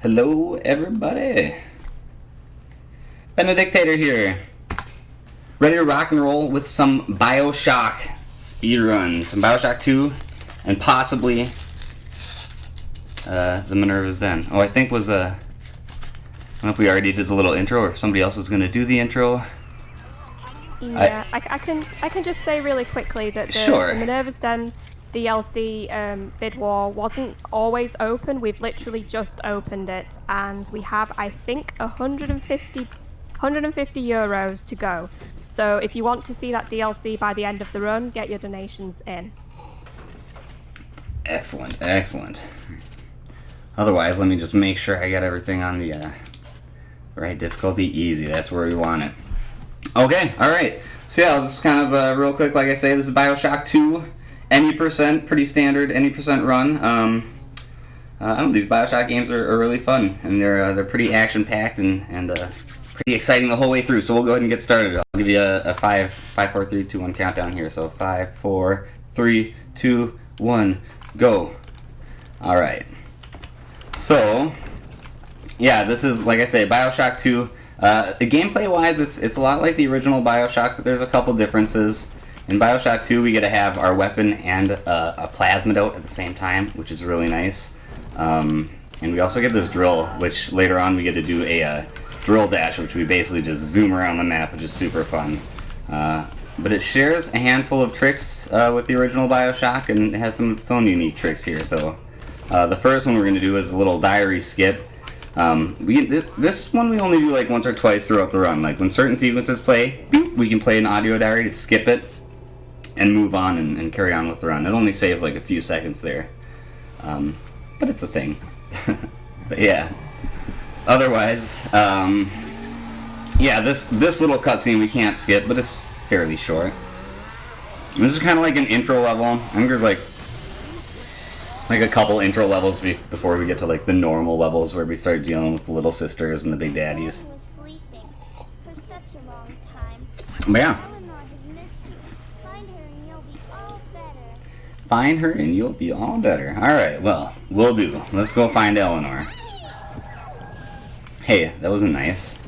Hello everybody, benedictatorr here, ready to rock and roll with some Bioshock speedrun, some Bioshock 2, and possibly the Minerva's Den. Oh, I think was I don't know if we already did the little intro or if somebody else was going to do the intro. Yeah, I can just say really quickly that the Minerva's Den DLC bid war wasn't always open. We've literally just opened it, and we have, I think, 150 euros to go. So if you want to see that DLC by the end of the run, get your donations in. Excellent, excellent. Otherwise, let me just make sure I got everything on the right difficulty. Easy, that's where we want it. Okay, alright. So yeah, I'll just kind of, real quick, like I say, this is Bioshock 2. Any percent, pretty standard, any percent run. I don't know, these Bioshock games are really fun, and they're pretty action-packed and pretty exciting the whole way through. So we'll go ahead and get started. I'll give you a 5, 4, 3, 2, 1 countdown here. So 5, 4, 3, 2, 1, go. Alright. So, yeah, this is, like I say, Bioshock 2. The gameplay-wise, it's a lot like the original Bioshock, but there's a couple differences. In Bioshock 2, we get to have our weapon and a plasmid out at the same time, which is really nice. And we also get this drill, which later on we get to do a drill dash, which we basically just zoom around the map, which is super fun. But it shares a handful of tricks with the original Bioshock, and it has some of its own unique tricks here. So the first one we're going to do is a little diary skip. This one we only do like once or twice throughout the run. Like when certain sequences play, we can play an audio diary to skip it and move on and carry on with the run. It only saves like a few seconds there. But it's a thing. But yeah. Otherwise, yeah, this little cutscene we can't skip, but it's fairly short. This is kind of like an intro level. I think there's like a couple intro levels before we get to like the normal levels where we start dealing with the little sisters and the big daddies. But yeah. Find her and you'll be all better. Alright, well, we'll do. Let's go find Eleanor. Hey, that wasn't nice.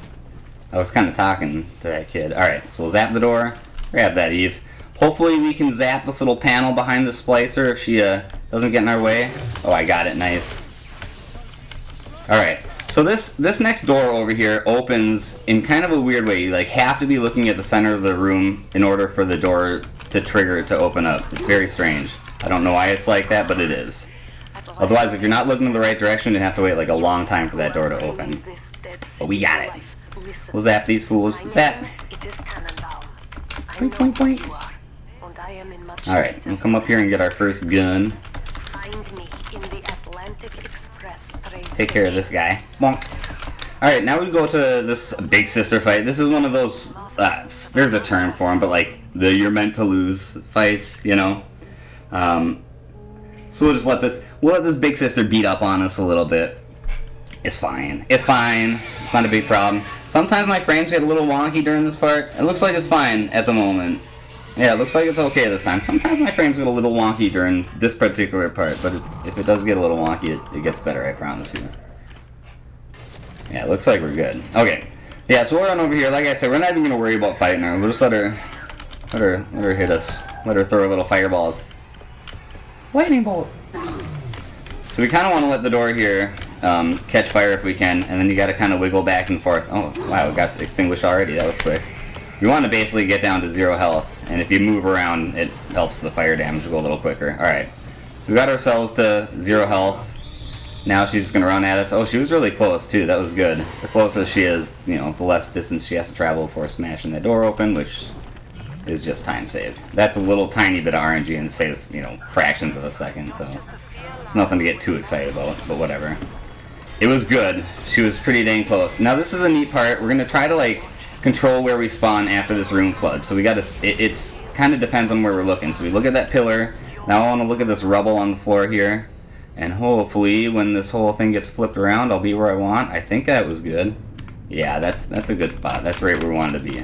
I was kind of talking to that kid. Alright, so we'll zap the door. Grab that, Eve. Hopefully we can zap this little panel behind the splicer if she doesn't get in our way. Oh, I got it. Nice. Alright, so this next door over here opens in kind of a weird way. You like have to be looking at the center of the room in order for the door to trigger to open up. It's very strange. I don't know why it's like that, but it is. Otherwise, if you're not looking in the right direction, you have to wait like a long time for that door to open. But we got it. We'll zap these fools. Zap! Point, point, point. Alright, we'll come up here and get our first gun. Take care of this guy. Bonk. Alright, now we go to this big sister fight. This is one of those, there's a term for them, but like the you're meant to lose fights, you know? So we'll just let this big sister beat up on us a little bit. It's fine. It's fine. It's not a big problem. Sometimes my frames get a little wonky during this part. It looks like it's fine at the moment. Yeah, it looks like it's okay this time. Sometimes my frames get a little wonky during this particular part, but if it does get a little wonky, it gets better, I promise you. Yeah, it looks like we're good. Okay. Yeah, so we're on over here. Like I said, we're not even going to worry about fighting her. We'll just let her hit us. Let her throw her little fireballs. Lightning bolt! So we kind of want to let the door here catch fire if we can, and then you got to kind of wiggle back and forth. Oh, wow, it got extinguished already. That was quick. You want to basically get down to 0 health, and if you move around, it helps the fire damage go a little quicker. Alright, so we got ourselves to 0 health. Now she's just going to run at us. Oh, she was really close, too. That was good. The closer she is, you know, the less distance she has to travel before smashing that door open, which is just time saved. That's a little tiny bit of RNG and saves, you know, fractions of a second, so it's nothing to get too excited about, but whatever. It was good. She was pretty dang close. Now this is a neat part. We're going to try to, like, control where we spawn after this room floods. So we got to, it's kind of depends on where we're looking. So we look at that pillar. Now I want to look at this rubble on the floor here. And hopefully when this whole thing gets flipped around, I'll be where I want. I think that was good. Yeah, that's a good spot. That's right where we wanted to be.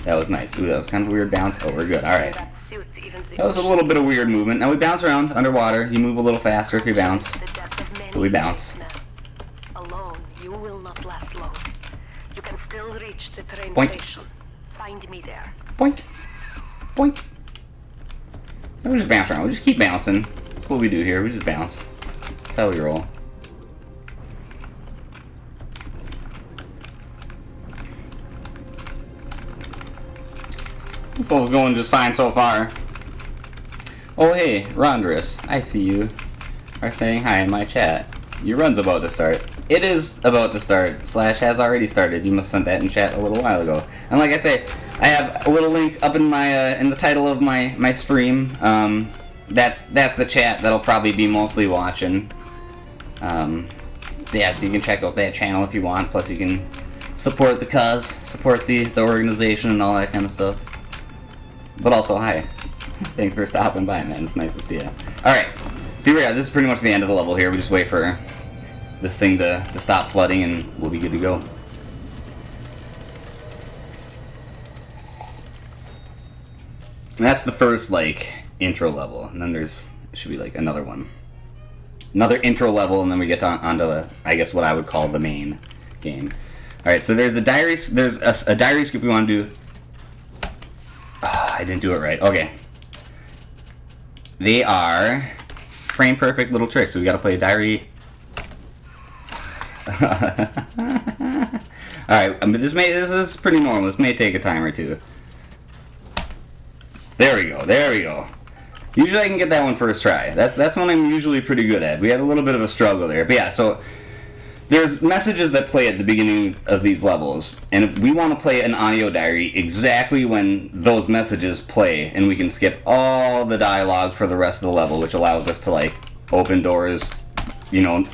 That was nice. Ooh, that was kind of a weird bounce. Oh, we're good. Alright. That was a little bit of weird movement. Now we bounce around underwater. You move a little faster if you bounce. So we bounce. reached the train Boink. station. Find me there. Boink. Boink. And we just bounce around. We just keep bouncing. That's what we do here. We just bounce. That's how we roll. This level's going just fine so far. Oh hey, Rondrus, I see you are saying hi in my chat. Your run's about to start. It is about to start, / has already started. You must have sent that in chat a little while ago. And like I say, I have a little link up in my in the title of my stream. That's the chat that'll probably be mostly watching. Yeah, so you can check out that channel if you want. Plus you can support the cause, support the organization and all that kind of stuff. But also, hi. Thanks for stopping by, man. It's nice to see you. Alright, so here we are. This is pretty much the end of the level here. We just wait for this thing to stop flooding and we'll be good to go. And that's the first, like, intro level. And then there should be, like, another one. Another intro level, and then we get onto the, I guess, what I would call the main game. Alright, so there's a diary script we want to do. I didn't do it right. Okay. They are frame perfect little tricks. So we got to play a diary. Alright, this is pretty normal. This may take a time or two. There we go. There we go. Usually I can get that one first try. That's one I'm usually pretty good at. We had a little bit of a struggle there. But yeah, so there's messages that play at the beginning of these levels, and if we want to play an audio diary exactly when those messages play, and we can skip all the dialogue for the rest of the level, which allows us to, like, open doors, you know,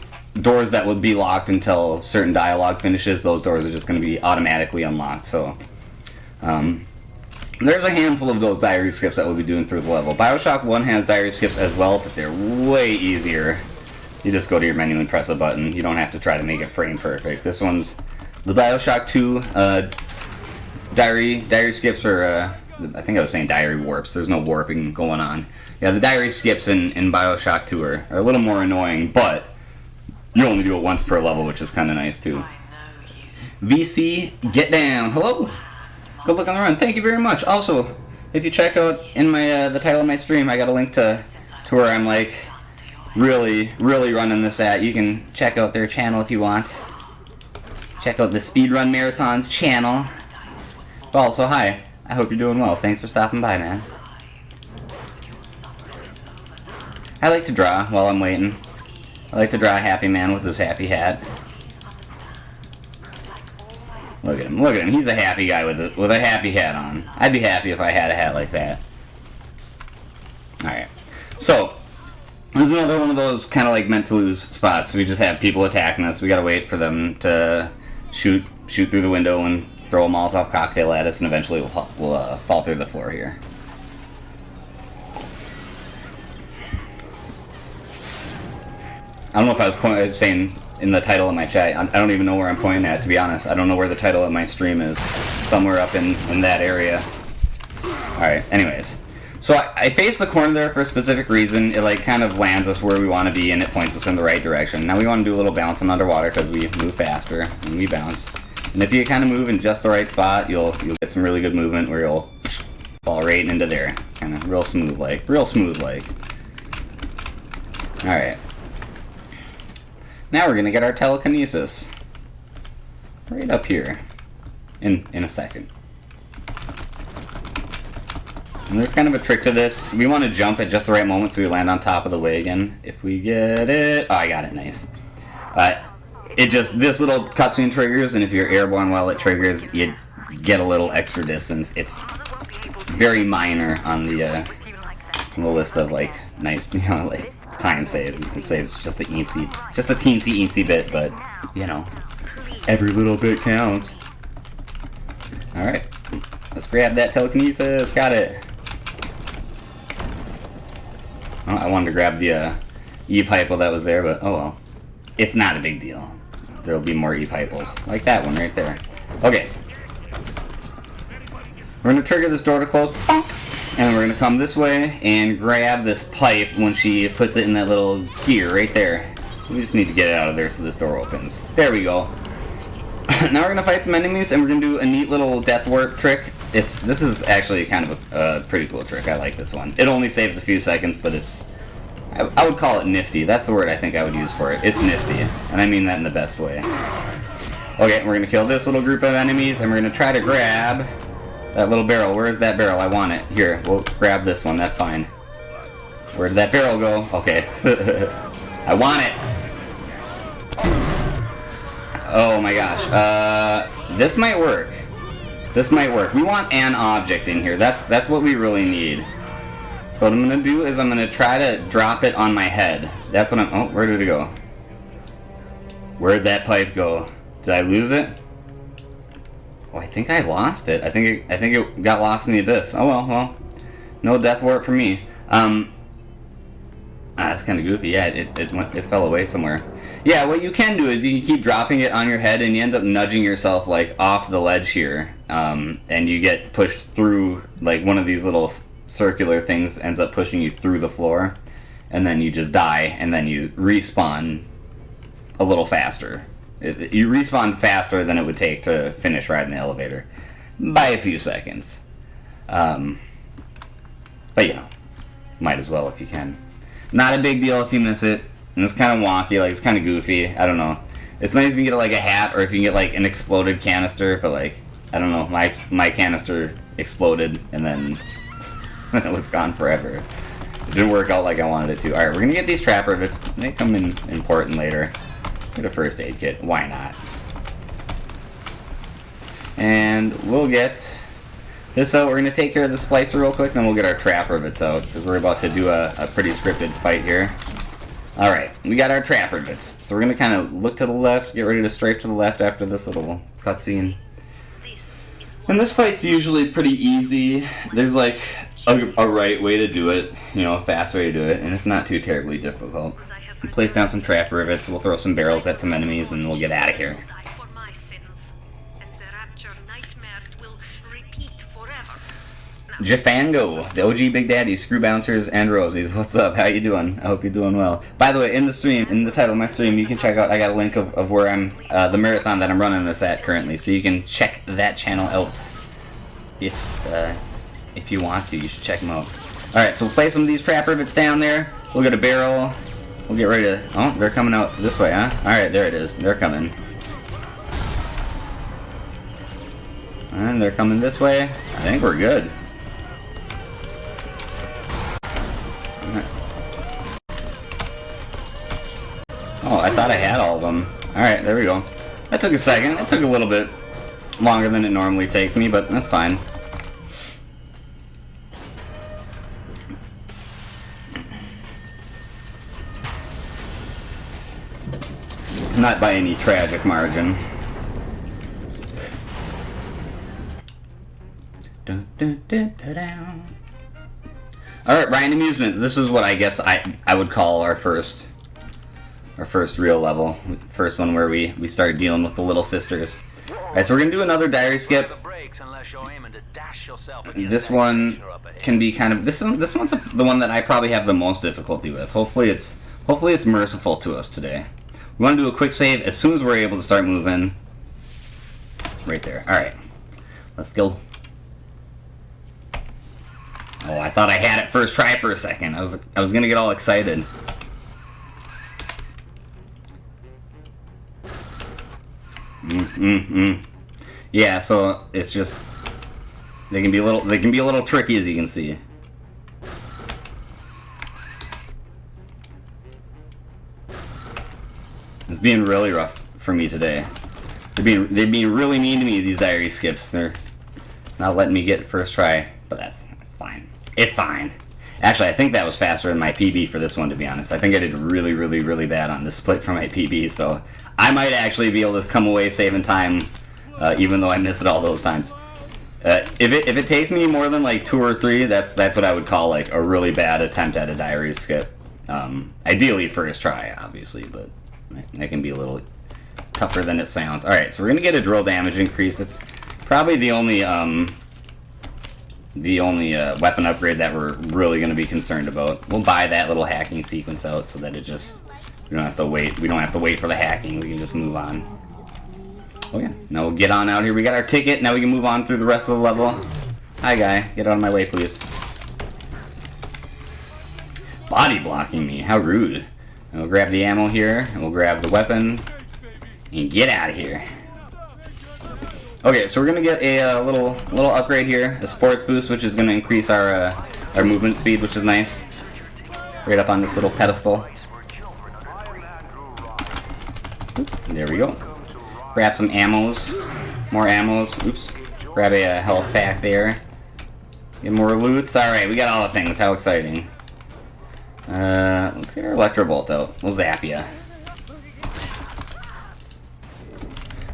doors that would be locked until certain dialogue finishes. Those doors are just going to be automatically unlocked. So there's a handful of those diary skips that we'll be doing through the level. Bioshock 1 has diary skips as well, but they're way easier. You just go to your menu and press a button. You don't have to try to make it frame perfect. This one's the Bioshock 2 diary skips, or I think I was saying diary warps. There's no warping going on. Yeah, the diary skips in Bioshock 2 are a little more annoying, but you only do it once per level, which is kind of nice too. VC, get down. Hello. Good luck on the run. Thank you very much. Also, if you check out in my the title of my stream, I got a link to where I'm like really running this at. You can check out their channel if you want. Check out the Speedrun Marathons channel. But also, hi. I hope you're doing well. Thanks for stopping by, man. I like to draw while I'm waiting. I like to draw a happy man with his happy hat. Look at him. Look at him. He's a happy guy with a happy hat on. I'd be happy if I had a hat like that. Alright. So, this is another one of those kind of like meant to lose spots. We just have people attacking us. We gotta wait for them to shoot through the window and throw a Molotov cocktail at us, and eventually we'll fall through the floor here. I don't know if I was saying in the title of my chat. I don't even know where I'm pointing at, to be honest. I don't know where the title of my stream is. Somewhere up in that area. Alright, anyways. So I face the corner there for a specific reason. It like kind of lands us where we want to be, and it points us in the right direction. Now we want to do a little bouncing underwater because we move faster and we bounce. And if you kind of move in just the right spot, you'll get some really good movement where you'll fall right into there. Kind of real smooth like. Alright. Now we're going to get our telekinesis. Right up here. In a second. And there's kind of a trick to this. We want to jump at just the right moment so we land on top of the wagon. If we get it... Oh, I got it. Nice. This little cutscene triggers, and if you're airborne while it triggers, you get a little extra distance. It's very minor on the list of, like, nice, you know, like, time saves. It saves just the teensy bit, but, you know, every little bit counts. Alright. Let's grab that telekinesis. Got it. Oh, I wanted to grab the E-pipe while that was there, but oh well. It's not a big deal. There'll be more E-piples. Like that one right there. Okay. We're going to trigger this door to close. And we're going to come this way and grab this pipe when she puts it in that little gear right there. We just need to get it out of there so this door opens. There we go. Now we're gonna fight some enemies, and we're gonna do a neat little death warp trick. This is actually kind of a pretty cool trick. I like this one. It only saves a few seconds, but I would call it nifty. That's the word I think I would use for it. It's nifty, and I mean that in the best way. Okay, we're gonna kill this little group of enemies, and we're gonna try to grab that little barrel. Where is that barrel? I want it. Here, we'll grab this one. That's fine. Where did that barrel go? Okay. I want it. Oh my gosh. This might work. This might work. We want an object in here. That's what we really need. So what I'm gonna do is I'm gonna try to drop it on my head. That's what I'm. Oh, where did it go? Where'd that pipe go? Did I lose it? Oh, I think I lost it. I think it got lost in the abyss. Oh well. No death warp for me. That's kind of goofy. Yeah, it fell away somewhere. Yeah, what you can do is you can keep dropping it on your head, and you end up nudging yourself like off the ledge here, and you get pushed through like one of these little circular things ends up pushing you through the floor, and then you just die, and then you respawn a little faster. You respawn faster than it would take to finish riding the elevator by a few seconds. But you know, might as well if you can. Not a big deal if you miss it. And it's kind of wonky, like it's kind of goofy. I don't know. It's nice if you get like a hat or if you get like an exploded canister, but like I don't know, my canister exploded and then it was gone forever. It didn't work out like I wanted it to. All right, we're gonna get these trap rivets. They come in important later. Get a first aid kit. Why not? And we'll get this out. We're going to take care of the splicer real quick, then we'll get our trap rivets out, because we're about to do a pretty scripted fight here. Alright, we got our trap rivets. So we're going to kind of look to the left, get ready to strafe to the left after this little cutscene. And this fight's usually pretty easy. There's like a right way to do it, you know, a fast way to do it, and it's not too terribly difficult. We'll place down some trap rivets, we'll throw some barrels at some enemies, and we'll get out of here. Jafango, the OG Big Daddy, Screw Bouncers, and Rosies. What's up? How you doing? I hope you're doing well. By the way, in the stream, in the title of my stream, you can check out, I got a link of where I'm, the marathon that I'm running this at currently, so you can check that channel out. If you want to, you should check them out. Alright, so we'll place some of these trap rivets down there. We'll get a barrel. We'll get ready to... Oh, they're coming out this way, huh? Alright, there it is. They're coming. And they're coming this way. I think we're good. Oh, I thought I had all of them. Alright, there we go. That took a second. It took a little bit longer than it normally takes me, but that's fine. Not by any tragic margin. Alright, Ryan Amusement. This is what I guess I would call our first real level. First one where we start dealing with the little sisters. Alright, so we're going to do another diary skip. This one can be kind of... This one's the one that I probably have the most difficulty with. Hopefully it's merciful to us today. We want to do a quick save as soon as we're able to start moving. Right there. Alright. Let's go. Oh, I thought I had it first try for a second. I was gonna get all excited. Yeah, so it's just they can be a little tricky, as you can see. It's being really rough for me today. They're being really mean to me, these diary skips. They're not letting me get first try, but that's fine. It's fine. Actually, I think that was faster than my PB for this one, to be honest. I think I did really, really, really bad on this split for my PB, so I might actually be able to come away saving time, even though I missed it all those times. If it takes me more than like 2 or 3, that's what I would call like a really bad attempt at a diary skip. Ideally first try, obviously, but that can be a little tougher than it sounds. Alright, so we're going to get a drill damage increase. It's probably the only weapon upgrade that we're really going to be concerned about. We'll buy that little hacking sequence out so that we don't have to wait. We don't have to wait for the hacking. We can just move on. Oh yeah, now we'll get on out here. We got our ticket, now we can move on through the rest of the level. Hi guy, get out of my way please. Body blocking me, how rude. And we'll grab the ammo here, and we'll grab the weapon, and get out of here. Okay, so we're gonna get a little upgrade here, a sports boost, which is gonna increase our movement speed, which is nice. Right up on this little pedestal. There we go. Grab some ammos, more ammos. Oops. Grab a health pack there. Get more loots. All right, we got all the things. How exciting! Let's get our Electrobolt out. We'll zap ya.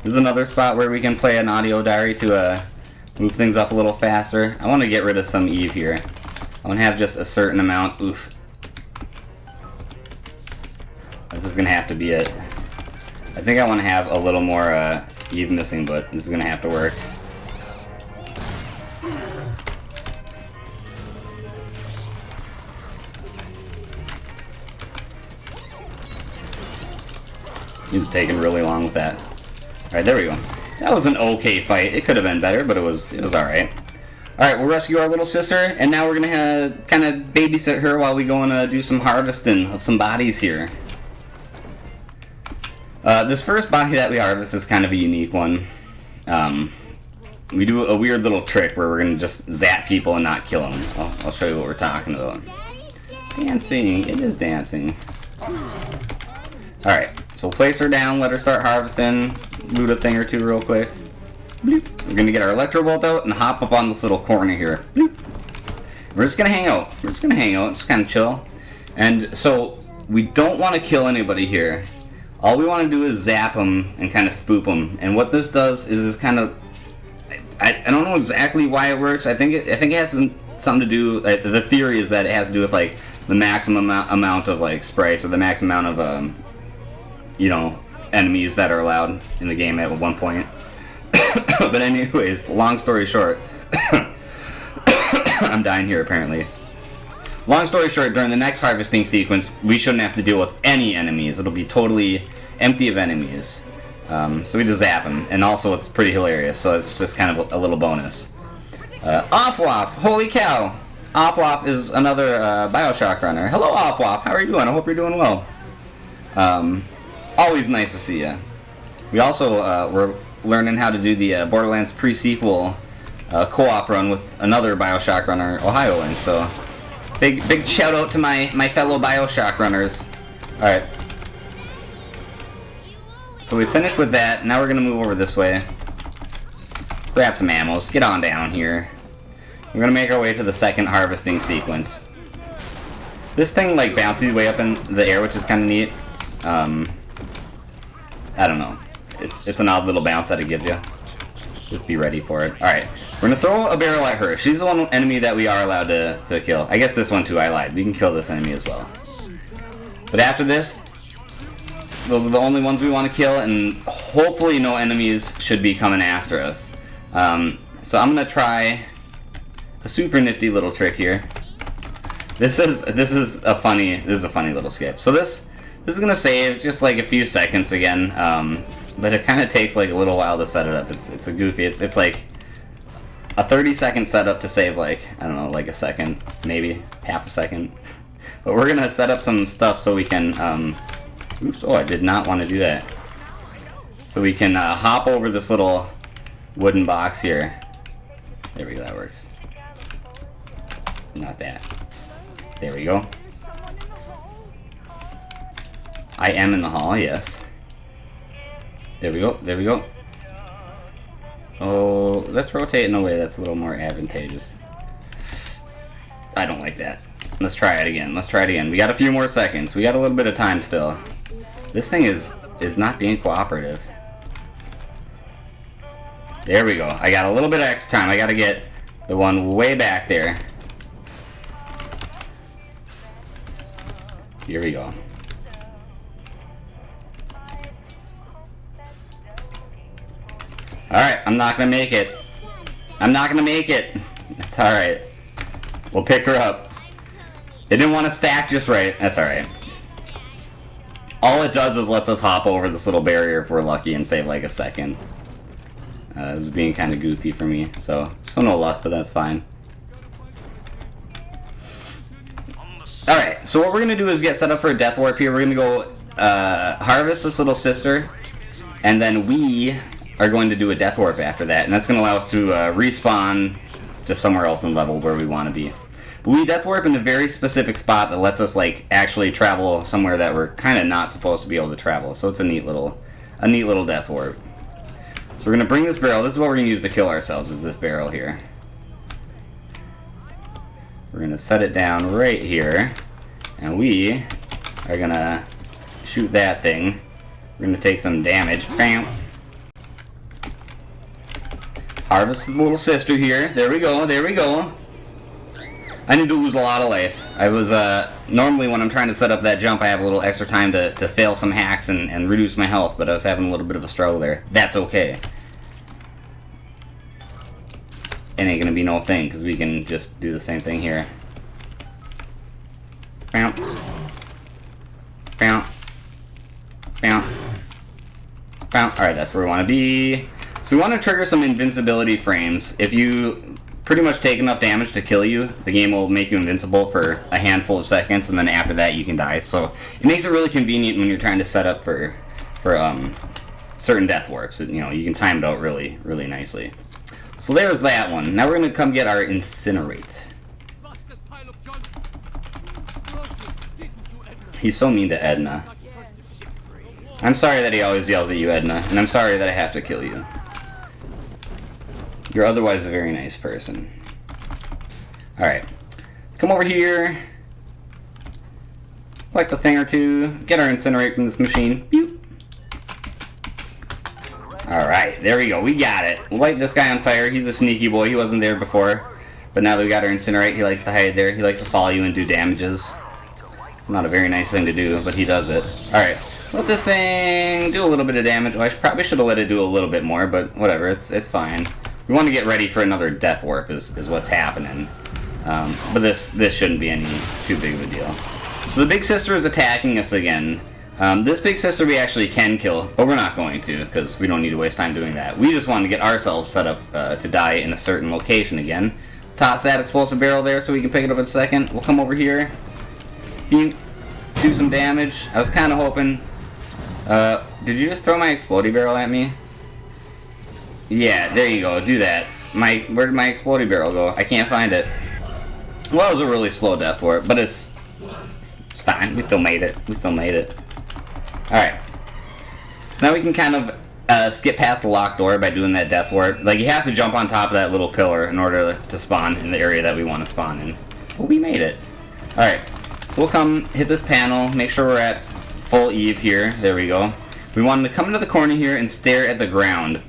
This is another spot where we can play an audio diary to move things up a little faster. I want to get rid of some Eve here. I want to have just a certain amount. Oof. This is going to have to be it. I think I want to have a little more Eve missing, but this is going to have to work. He was taking really long with that. Alright, there we go. That was an okay fight. It could have been better, but it was alright. Alright, we'll rescue our little sister, and now we're going to kind of babysit her while we go and do some harvesting of some bodies here. This first body that we harvest is kind of a unique one. We do a weird little trick where we're going to just zap people and not kill them. I'll show you what we're talking about. Dancing. It is dancing. Alright, so we'll place her down, let her start harvesting, loot a thing or two real quick. Bloop. We're going to get our Electrobolt out and hop up on this little corner here. Bloop. We're just going to hang out. We're just going to hang out, just kind of chill. And so, we don't want to kill anybody here. All we want to do is zap them and kind of spook them. And what this does is this kind of... I don't know exactly why it works. I think it has something to do... the theory is that it has to do with, like, the maximum amount of, like, sprites or the maximum amount of, you know, enemies that are allowed in the game at one point. But anyways, long story short... I'm dying here, apparently. Long story short, during the next harvesting sequence, we shouldn't have to deal with any enemies. It'll be totally empty of enemies. So we just zap them. And also, it's pretty hilarious, so it's just kind of a little bonus. Offwaf! Holy cow! Offwaf is another Bioshock runner. Hello, Offwaf! How are you doing? I hope you're doing well. Always nice to see you. We also, we're learning how to do the Borderlands pre-sequel co-op run with another Bioshock runner, Ohioan, so... Big shout out to my fellow Bioshock runners. Alright. So we finished with that. Now we're going to move over this way. Grab some ammos. Get on down here. We're going to make our way to the second harvesting sequence. This thing like bounces way up in the air, which is kind of neat. I don't know. It's an odd little bounce that it gives you. Just be ready for it. Alright. We're going to throw a barrel at her. She's the one enemy that we are allowed to kill. I guess this one too, I lied. We can kill this enemy as well. But after this, those are the only ones we want to kill, and hopefully no enemies should be coming after us. So I'm going to try a super nifty little trick here. This is a funny little skip. So this is going to save just like a few seconds again, but it kind of takes like a little while to set it up. It's a goofy. It's like a 30-second setup to save, like, I don't know, like a second, maybe half a second. But we're gonna set up some stuff so we can, oops, oh, I did not want to do that. So we can hop over this little wooden box here. There we go, that works. Not that. There we go. I am in the hall, yes. There we go, there we go. Oh, let's rotate in a way that's a little more advantageous. I don't like that. Let's try it again. Let's try it again. We got a few more seconds. We got a little bit of time still. This thing is not being cooperative. There we go. I got a little bit of extra time. I got to get the one way back there. Here we go. Alright, I'm not gonna make it. I'm not gonna make it. It's alright. We'll pick her up. It didn't want to stack just right. That's alright. All it does is lets us hop over this little barrier if we're lucky and save like a second. It was being kind of goofy for me, so no luck, but that's fine. Alright, so what we're going to do is get set up for a death warp here. We're going to go harvest this little sister, and then we are going to do a death warp after that, and that's going to allow us to respawn just somewhere else in the level where we want to be. But we death warp in a very specific spot that lets us like actually travel somewhere that we're kind of not supposed to be able to travel, so it's a neat little death warp. So we're going to bring this barrel. This is what we're going to use to kill ourselves, is this barrel here. We're going to set it down right here, and we are going to shoot that thing. We're going to take some damage. Bam. Harvest the little sister here. There we go, there we go. I need to lose a lot of life. I was, normally when I'm trying to set up that jump, I have a little extra time to fail some hacks and reduce my health, but I was having a little bit of a struggle there. That's okay. It ain't gonna be no thing, because we can just do the same thing here. Bam. Bam. Bam. Bam. Alright, that's where we want to be. So we want to trigger some invincibility frames. If you pretty much take enough damage to kill you, the game will make you invincible for a handful of seconds, and then after that you can die. So it makes it really convenient when you're trying to set up for certain death warps. You know, you can time it out really, really nicely. So there's that one. Now we're going to come get our incinerate. He's so mean to Edna. I'm sorry that he always yells at you, Edna, and I'm sorry that I have to kill you. You're otherwise a very nice person. Alright. Come over here. Collect a thing or two. Get our incinerate from this machine. Boop. Alright, there we go. We got it. We'll light this guy on fire. He's a sneaky boy. He wasn't there before. But now that we got our incinerate, he likes to hide there. He likes to follow you and do damages. Not a very nice thing to do, but he does it. Alright. Let this thing do a little bit of damage. Well, I probably should have let it do a little bit more, but whatever. It's fine. We want to get ready for another death warp is what's happening. But this shouldn't be any too big of a deal. So the big sister is attacking us again. This big sister we actually can kill, but we're not going to, because we don't need to waste time doing that. We just want to get ourselves set up to die in a certain location again. Toss that explosive barrel there so we can pick it up in a second. We'll come over here. Do some damage. I was kind of hoping... did you just throw my explodey barrel at me? Yeah, there you go. Do that. Where did my explodey barrel go? I can't find it. Well, it was a really slow death warp, but it's fine. We still made it. We still made it. Alright. So now we can kind of skip past the locked door by doing that death warp. Like, you have to jump on top of that little pillar in order to spawn in the area that we want to spawn in. But we made it. Alright. So we'll come hit this panel, make sure we're at full Eve here. There we go. We want to come into the corner here and stare at the ground.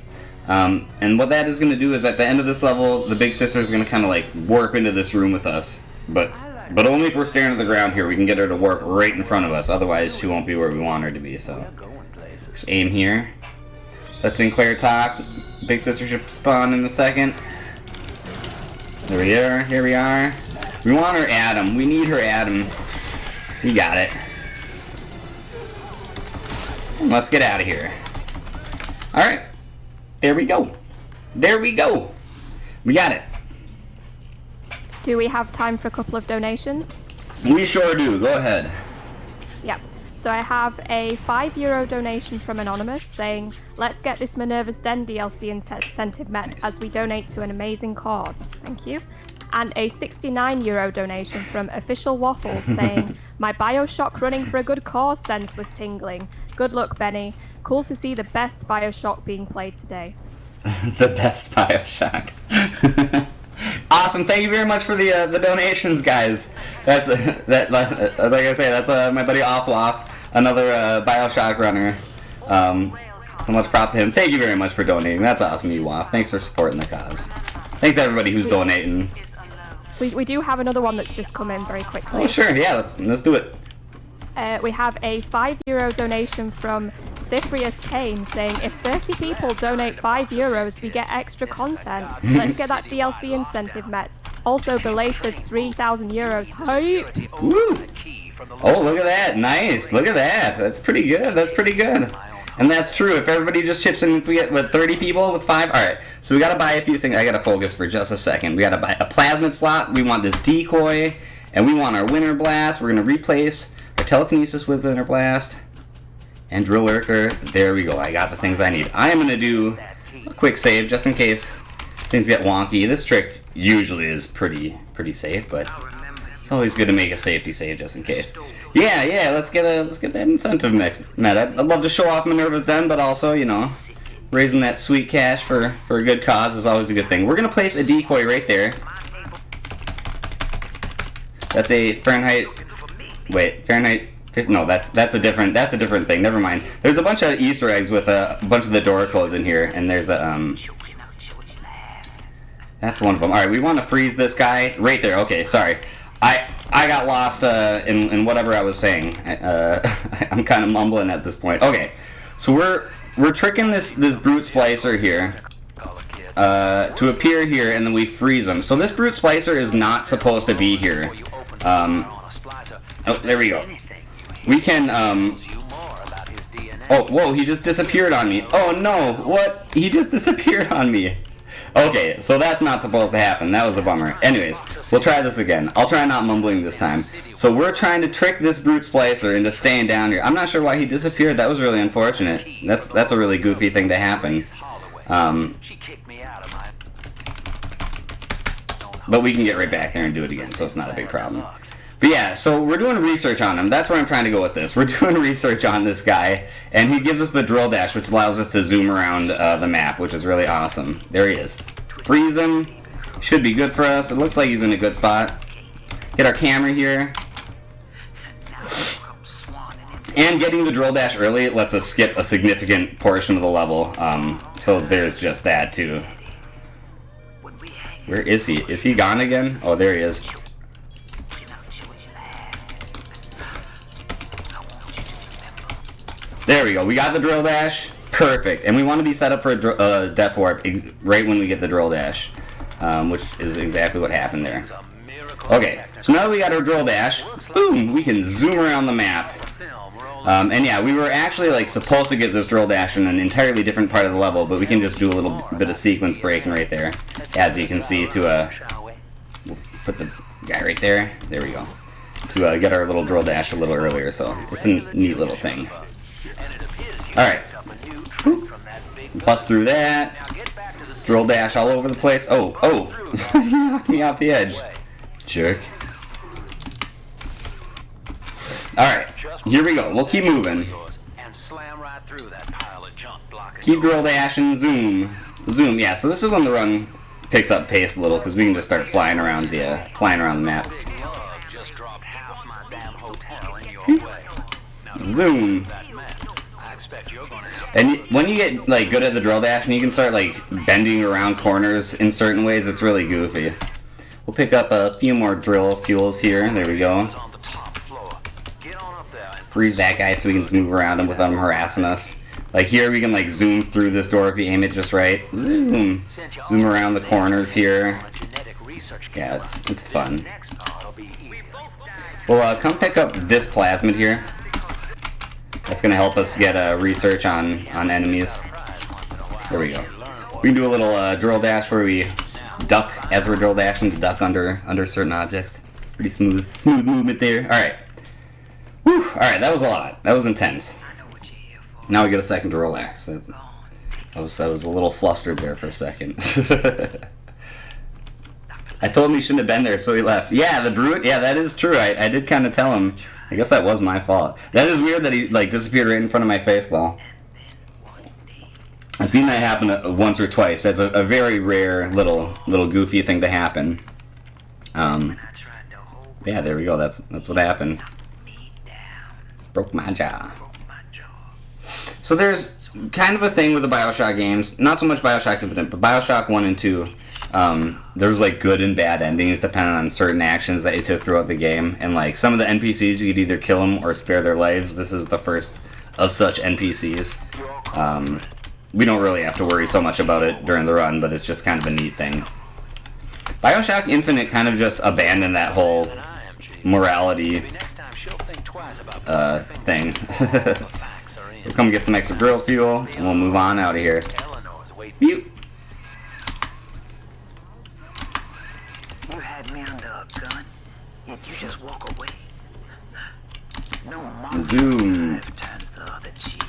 And what that is going to do is at the end of this level, the big sister is going to kind of like warp into this room with us. But only if we're staring at the ground here. We can get her to warp right in front of us. Otherwise, she won't be where we want her to be. So just aim here. Let Sinclair talk. Big sister should spawn in a second. There we are. Here we are. We want her Adam. We need her Adam. We got it. Let's get out of here. Alright. There we go. There we go. We got it. Do we have time for a couple of donations? We sure do. Go ahead. Yep. So I have a €5 donation from Anonymous saying, let's get this Minerva's Den DLC incentive met as we donate to an amazing cause. Thank you. And a €69 donation from Official Waffles saying, my Bioshock running for a good cause sense was tingling. Good luck, Benny. Cool to see the best Bioshock being played today. The best Bioshock. Awesome. Thank you very much for the donations, guys. That's like I say, that's my buddy Offloff, another Bioshock runner. So much props to him. Thank you very much for donating. That's awesome, you Waff. Thanks for supporting the cause. Thanks everybody who's donating. We do have another one that's just come in very quickly. Oh sure, yeah, let's do it. We have a €5 donation from Cyprius Kane saying, if 30 people donate €5, we get extra content. Let's get that DLC incentive met. Also, belated €3,000. Hype! Woo! Oh, look at that. Nice. Look at that. That's pretty good. That's pretty good. And that's true. If everybody just chips in, if we get, what, 30 people with 5? Alright, so we gotta buy a few things. I gotta focus for just a second. We gotta buy a plasmid slot. We want this decoy. And we want our winter blast. We're gonna replace our telekinesis with winter blast. And drill lurker. There we go. I got the things I need. I am gonna do a quick save just in case things get wonky. This trick usually is pretty safe, but it's always good to make a safety save just in case. Yeah, let's get that incentive met. I'd love to show off Minerva's Den, but also, you know, raising that sweet cash for a good cause is always a good thing. We're gonna place a decoy right there. That's a Fahrenheit. Wait, Fahrenheit. No, that's a different thing. Never mind. There's a bunch of Easter eggs with a bunch of the door codes in here, and there's a That's one of them. All right, we want to freeze this guy right there. Okay, sorry. I got lost in whatever I was saying. I'm kind of mumbling at this point. Okay, so we're tricking this brute splicer here to appear here, and then we freeze him. So this brute splicer is not supposed to be here. Oh, there we go. We can oh, whoa! He just disappeared on me. Oh no! What? He just disappeared on me. Okay, so that's not supposed to happen. That was a bummer. Anyways, we'll try this again. I'll try not mumbling this time. So we're trying to trick this brute splicer into staying down here. I'm not sure why he disappeared. That was really unfortunate. That's a really goofy thing to happen. But we can get right back there and do it again, so it's not a big problem. But yeah, so we're doing research on him. That's where I'm trying to go with this. We're doing research on this guy, and he gives us the drill dash, which allows us to zoom around the map, which is really awesome. There he is. Freeze him. Should be good for us. It looks like he's in a good spot. Get our camera here. And getting the drill dash early lets us skip a significant portion of the level. So there's just that, too. Where is he? Is he gone again? Oh, there he is. There we go. We got the drill dash. Perfect. And we want to be set up for a death warp right when we get the drill dash, which is exactly what happened there. Okay, so now that we got our drill dash, boom, we can zoom around the map. And yeah, we were actually like supposed to get this drill dash in an entirely different part of the level, but we can just do a little bit of sequence breaking right there, as you can see. To put the guy right there. There we go. To get our little drill dash a little earlier, so it's a neat little thing. Alright. Bust through that. Drill dash all over the place. Oh. He knocked me off the edge. Jerk. Alright. Here we go. We'll keep moving. Keep drill dashing. Zoom. Zoom. Yeah, so this is when the run picks up pace a little, because we can just start flying around the map. Zoom. And when you get like good at the drill dash and you can start like bending around corners in certain ways, it's really goofy. We'll pick up a few more drill fuels here. There we go. Freeze that guy so we can just move around him without him harassing us. Like here we can like zoom through this door if you aim it just right. Zoom. Zoom around the corners here. Yeah, it's fun. Well, come pick up this plasmid here. That's going to help us get research on enemies. There we go. We can do a little drill dash where we duck as we're drill dashing to duck under certain objects. Pretty smooth movement there. Alright. Whew. Alright, that was a lot. That was intense. Now we get a second to relax. That was a little flustered there for a second. I told him he shouldn't have been there, so he left. Yeah, the brute. Yeah, that is true. I did kind of tell him. I guess that was my fault. That is weird that he like disappeared right in front of my face, though. I've seen that happen once or twice. That's a very rare little goofy thing to happen. Yeah, there we go. That's what happened. Broke my jaw. So there's kind of a thing with the Bioshock games. Not so much Bioshock Infinite, but Bioshock 1 and 2. There's like good and bad endings depending on certain actions that you took throughout the game, and like some of the NPCs you could either kill them or spare their lives. This is the first of such NPCs. We don't really have to worry so much about it during the run, but it's just kind of a neat thing. Bioshock Infinite kind of just abandoned that whole morality thing. We'll come get some extra grill fuel, and we'll move on out of here. Beep. You had me under a gun, yet you just walk away. No monster Zoom. turns the other cheek.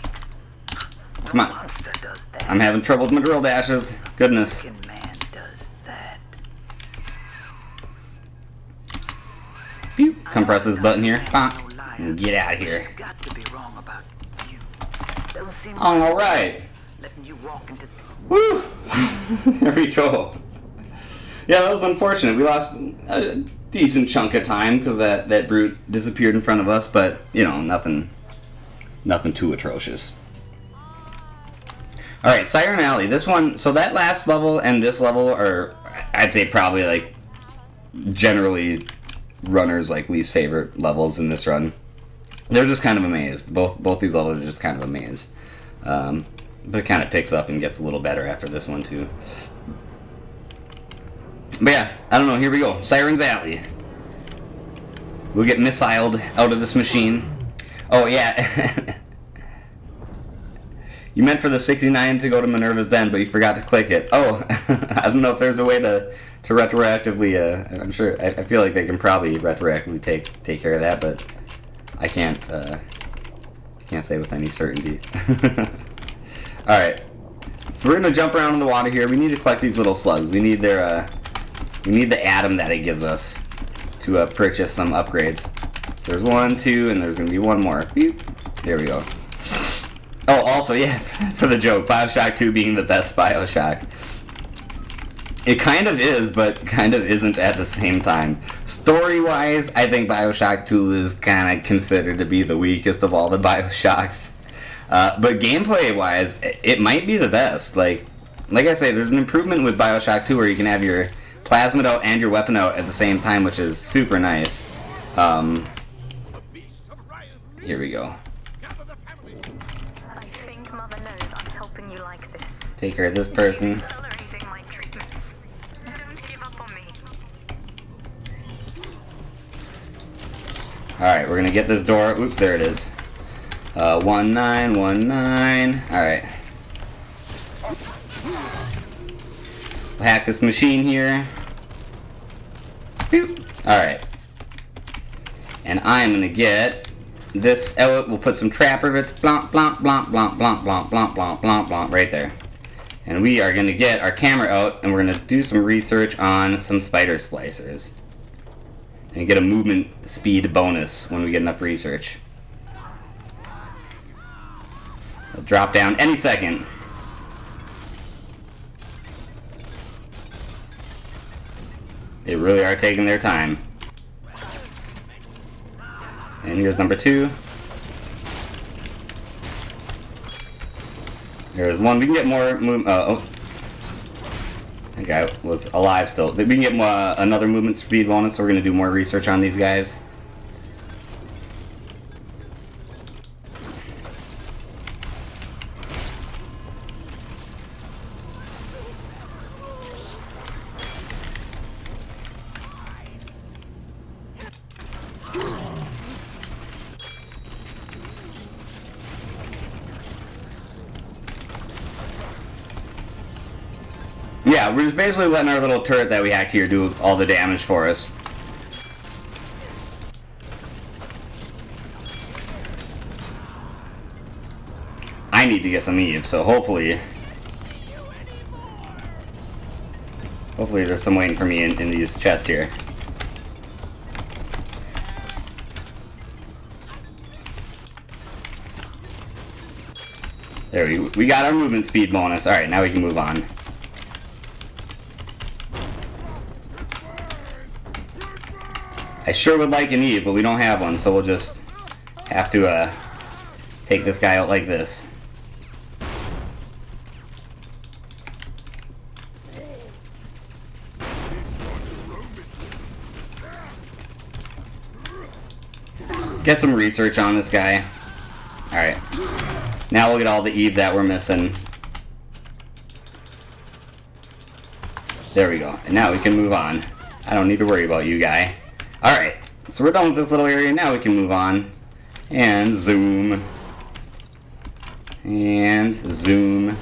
No Come on. monster does that. I'm having trouble with my drill dashes. Goodness. Fucking man does that. Beep. Come press this button here. Bonk. And get out of here. She's got to be wrong about you. Doesn't seem All right. letting you walk into. Woo! There we go. Yeah, that was unfortunate. We lost a decent chunk of time because that brute disappeared in front of us, but, you know, nothing too atrocious. Alright, Siren Alley. This one, so that last level and this level are, I'd say, probably, like, generally runners' like least favorite levels in this run. They're just kind of amazed. Both these levels are just kind of amazed. But it kind of picks up and gets a little better after this one, too. But yeah, I don't know. Here we go. Siren's Alley. We'll get missiled out of this machine. Oh, yeah. You meant for the 69 to go to Minerva's Den, but you forgot to click it. Oh, I don't know if there's a way to retroactively, I'm sure, I feel like they can probably retroactively take care of that, but I can't say with any certainty. Alright, so we're going to jump around in the water here. We need to collect these little slugs. We need their, we need the atom that it gives us to purchase some upgrades. So there's 1, 2, and there's going to be one more. Beep. There we go. Oh, also, yeah, for the joke, Bioshock 2 being the best Bioshock. It kind of is, but kind of isn't at the same time. Story-wise, I think Bioshock 2 is kind of considered to be the weakest of all the Bioshocks. But gameplay-wise, it might be the best. Like I say, there's an improvement with Bioshock 2 where you can have your plasmid out and your weapon out at the same time, which is super nice. Here we go. I think Mother knows I'm helping you like this. Take care of this person. Tolerating my treatments. Don't give up on me. Alright, we're gonna get this door. Oops, there it is. 1919. Alright. We'll hack this machine here. Alright. And I'm gonna get this out. We'll put some trap rivets. Blomp, blomp, blomp, blomp, blomp, blomp, blomp, blomp, blomp, blomp, right there. And we are gonna get our camera out and we're gonna do some research on some spider splicers. And get a movement speed bonus when we get enough research. It'll drop down any second. They really are taking their time. And here's number 2. There's 1. We can get more oh. That guy was alive still. We can get another movement speed bonus, so we're going to do more research on these guys. Yeah, we're just basically letting our little turret that we hacked here do all the damage for us. I need to get some Eve, so hopefully there's some waiting for me in these chests here. There we got our movement speed bonus. Alright, now we can move on. I sure would like an Eve, but we don't have one, so we'll just have to take this guy out like this. Get some research on this guy. Alright. Now we'll get all the Eve that we're missing. There we go. And now we can move on. I don't need to worry about you, guy. Alright, so we're done with this little area. Now we can move on. And zoom. And zoom.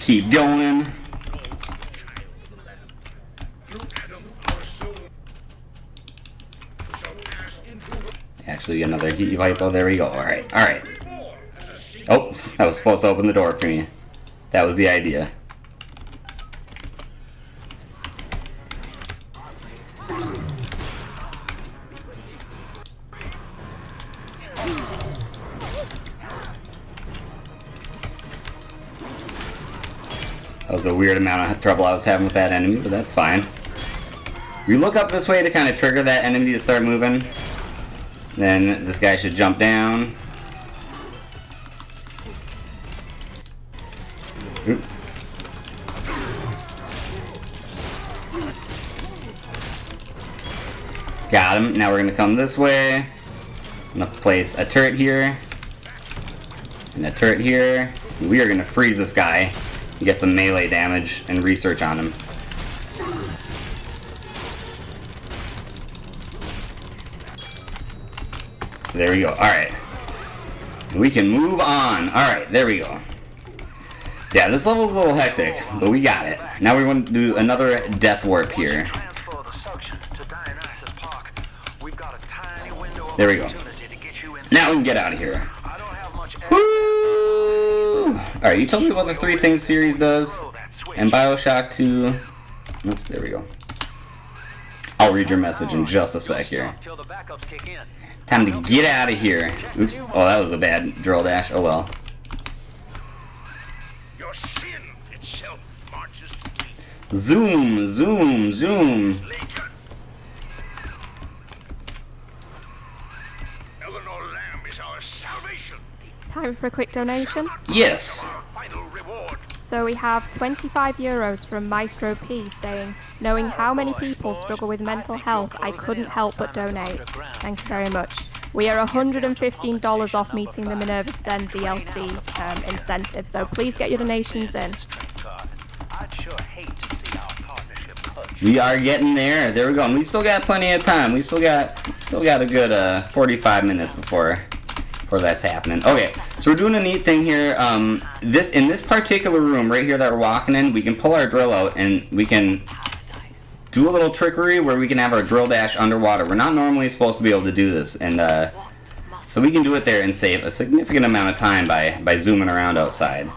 Keep going. Actually, another heat pipe. Oh, there we go. Alright, alright. Oh, that was supposed to open the door for me. That was the idea. That was a weird amount of trouble I was having with that enemy, but that's fine. We look up this way to kind of trigger that enemy to start moving. Then this guy should jump down. Oop. Got him. Now we're going to come this way. I'm going to place a turret here. And a turret here. We are going to freeze this guy. Get some melee damage and research on him. There we go. Alright. We can move on. Alright, there we go. Yeah, this level's a little hectic, but we got it. Now we're going to do another death warp here. There we go. Now we can get out of here. Woo! Alright, you told me what the 3 Things series does. And Bioshock 2. Oops, there we go. I'll read your message in just a sec here. Time to get out of here. Oops. Oh, that was a bad drill dash. Oh well. Zoom, zoom, zoom. Time for a quick donation? Yes. So we have 25 euros from Maestro P saying, knowing how many people struggle with mental health, I couldn't help but donate. Thank you very much. We are $115 off meeting the Minerva's Den DLC incentive, so please get your donations in. We are getting there. There we go. And we still got plenty of time. We still got a good 45 minutes before that's happening. Okay, so we're doing a neat thing here. In this particular room right here that we're walking in, we can pull our drill out and we can do a little trickery where we can have our drill dash underwater. We're not normally supposed to be able to do this, and so we can do it there and save a significant amount of time by zooming around outside.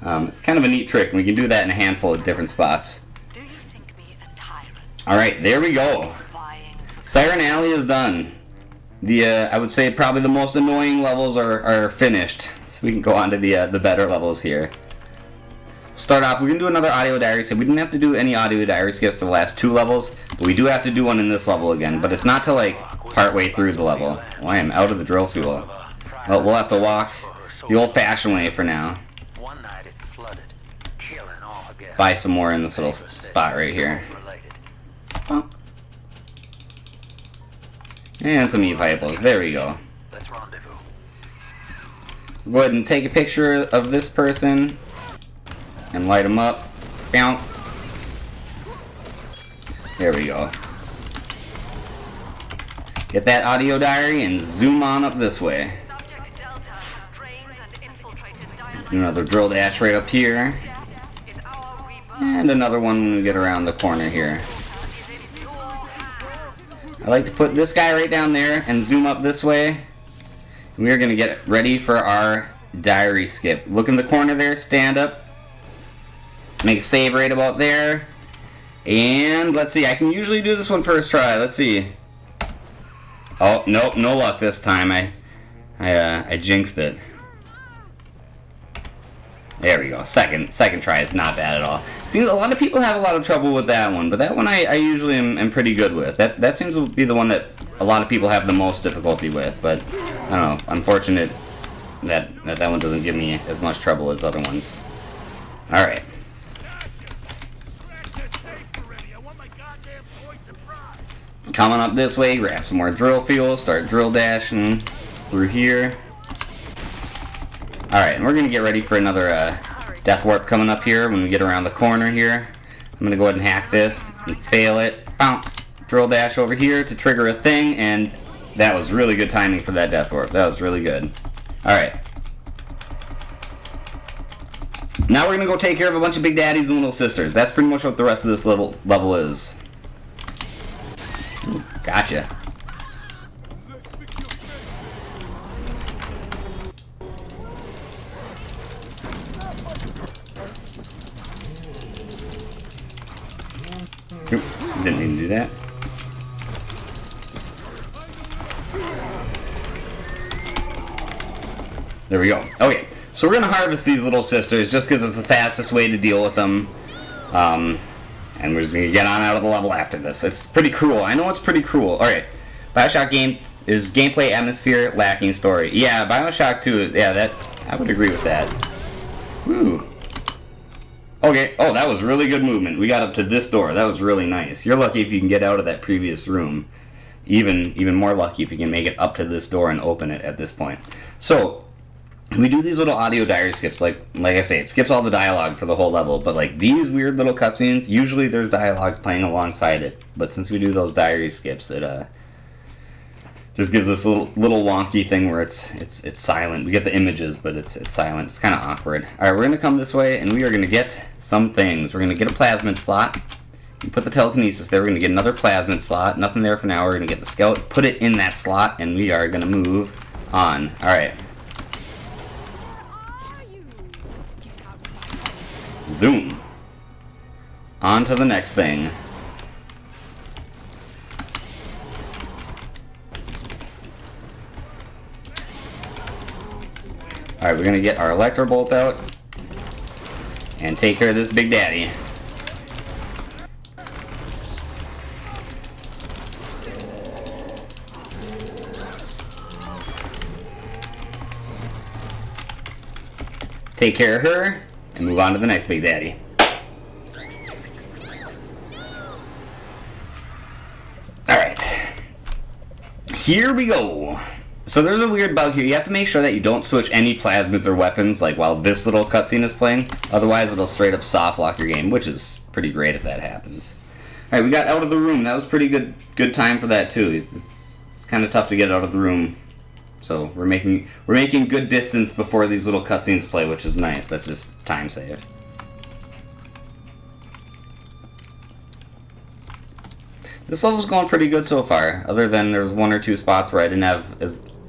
It's kind of a neat trick, and we can do that in a handful of different spots. Alright, there we go. Siren Alley is done. I would say probably the most annoying levels are finished. So we can go on to the better levels here. Start off, we're going to do another audio diary skip. We didn't have to do any audio diary skips to the last 2 levels, but we do have to do one in this level again. But it's not till like partway through the level. Oh, I am out of the drill fuel. Well, we'll have to walk the old-fashioned way for now. Buy some more in this little spot right here. Oh. And some E-Vipers. There we go. Go ahead and take a picture of this person and light them up. Bow. There we go. Get that audio diary and zoom on up this way. Do another drill dash right up here. And another one when we get around the corner here. I like to put this guy right down there and zoom up this way. We are going to get ready for our diary skip. Look in the corner there, stand up. Make a save right about there. And let's see, I can usually do this one first try. Let's see. Oh, nope, no luck this time. I jinxed it. There we go. Second try is not bad at all. Seems a lot of people have a lot of trouble with that one, but that one I usually am pretty good with. That seems to be the one that a lot of people have the most difficulty with, but I don't know. Unfortunate that one doesn't give me as much trouble as other ones. Alright. Coming up this way, grab some more drill fuel, start drill dashing through here. Alright, and we're going to get ready for another death warp coming up here when we get around the corner here. I'm going to go ahead and hack this and fail it. Bow. drill dash over here to trigger a thing, and that was really good timing for that death orb. That was really good. Alright. Now we're gonna go take care of a bunch of big daddies and little sisters. That's pretty much what the rest of this level is. Ooh, gotcha. Oop, didn't mean to do that. There we go. Okay, so we're gonna harvest these little sisters just because it's the fastest way to deal with them. And we're just gonna get on out of the level after this. It's pretty cruel. I know it's pretty cruel. Alright. Bioshock game is gameplay, atmosphere, lacking story. Yeah, Bioshock 2, yeah, that I would agree with that. Woo. Okay, oh, that was really good movement. We got up to this door. That was really nice. You're lucky if you can get out of that previous room. Even more lucky if you can make it up to this door and open it at this point. So, we do these little audio diary skips. Like I say, it skips all the dialogue for the whole level. But like these weird little cutscenes, usually there's dialogue playing alongside it. But since we do those diary skips, it just gives us a little wonky thing where it's silent. We get the images, but it's silent. It's kind of awkward. All right, we're gonna come this way, and we are gonna get some things. We're gonna get a plasmid slot. You put the telekinesis there. We're gonna get another plasmid slot. Nothing there for now. We're gonna get the skeleton, put it in that slot, and we are gonna move on. All right. Zoom. On to the next thing. Alright, we're gonna get our electro bolt out and take care of this big daddy. Take care of her and move on to the next big daddy. Alright. Here we go. So there's a weird bug here. You have to make sure that you don't switch any plasmids or weapons like while this little cutscene is playing. Otherwise it'll straight up soft lock your game, which is pretty great if that happens. Alright, we got out of the room. That was pretty good time for that too. It's kind of tough to get out of the room. So we're making good distance before these little cutscenes play, which is nice. That's just time saved. This level's going pretty good so far, other than there's one or two spots where I didn't have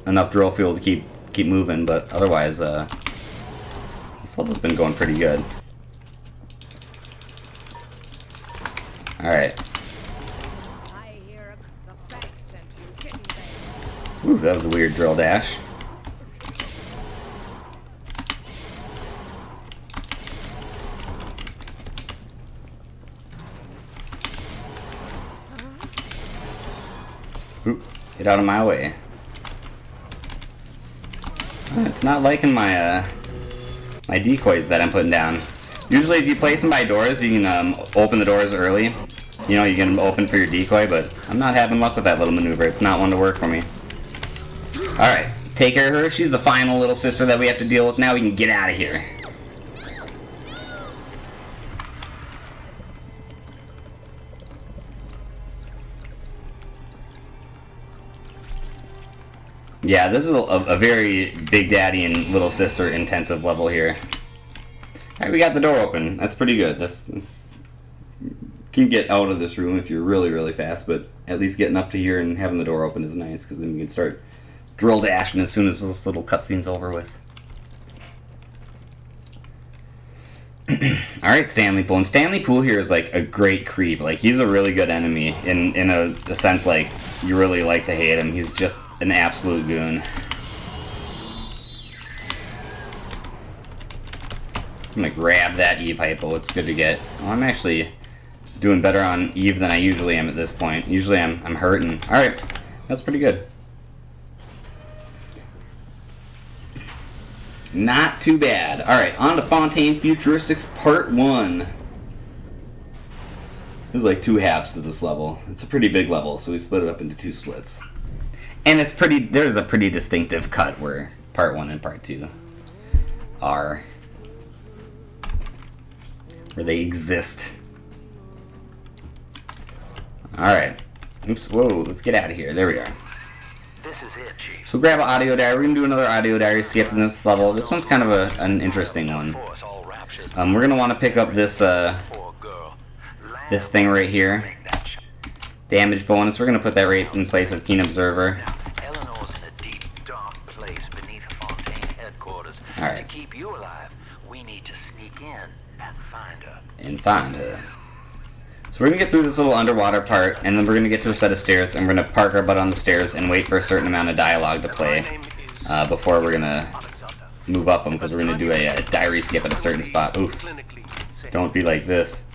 enough drill fuel to keep moving, but otherwise, this level's been going pretty good. Alright. Ooh, that was a weird drill dash. Ooh, get out of my way. It's not liking my my decoys that I'm putting down. Usually if you place them by doors, you can open the doors early. You know, you get them open for your decoy, but I'm not having luck with that little maneuver. It's not one to work for me. Alright, take care of her. She's the final little sister that we have to deal with. Now we can get out of here. Yeah, this is a very Big Daddy and Little Sister intensive level here. Alright, we got the door open. That's pretty good. You can get out of this room if you're really, really fast, but at least getting up to here and having the door open is nice, because then you can start drill dashing as soon as this little cutscene's over with. Alright, Stanley Pool. And Stanley Pool here is like a great creep. Like, he's a really good enemy in a sense, like, you really like to hate him. He's just an absolute goon. I'm gonna grab that Eve hypo. It's good to get. Oh, I'm actually doing better on Eve than I usually am at this point. Usually I'm hurting. Alright, that's pretty good. Not too bad. Alright, on to Fontaine Futuristics Part 1. There's like two halves to this level. It's a pretty big level, so we split it up into two splits. And there's a pretty distinctive cut where Part 1 and Part 2 are. Where they exist. Alright. Oops, whoa, let's get out of here. There we are. This is it, Chief. So grab an audio diary. We're going to do another audio diary skip in this level. This one's kind of an interesting one. We're going to want to pick up this this thing right here. Damage bonus. We're going to put that right in place of Keen Observer. Eleanor's in a deep, dark place beneath Fontaine headquarters. Alright. To keep you alive, we need to sneak in and find her. So we're going to get through this little underwater part, and then we're going to get to a set of stairs, and we're going to park our butt on the stairs and wait for a certain amount of dialogue to play before we're going to move up them, because we're going to do a diary skip at a certain spot. Oof. Don't be like this.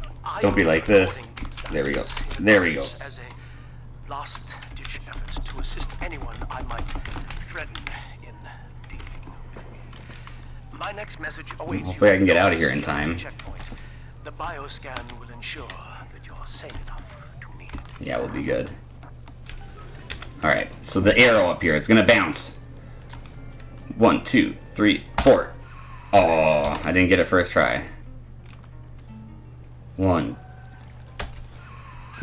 Don't be like this. There we go. There we go. As a last-ditch effort to assist anyone I might threaten in dealing with me. My next message awaits. Hopefully I can get out of here in time. Checkpoint. The bioscan will ensure that you're safe enough to need it. Yeah, we'll be good. Alright, so the arrow up here, it's gonna bounce. 1, 2, 3, 4. Oh, I didn't get it first try. 1.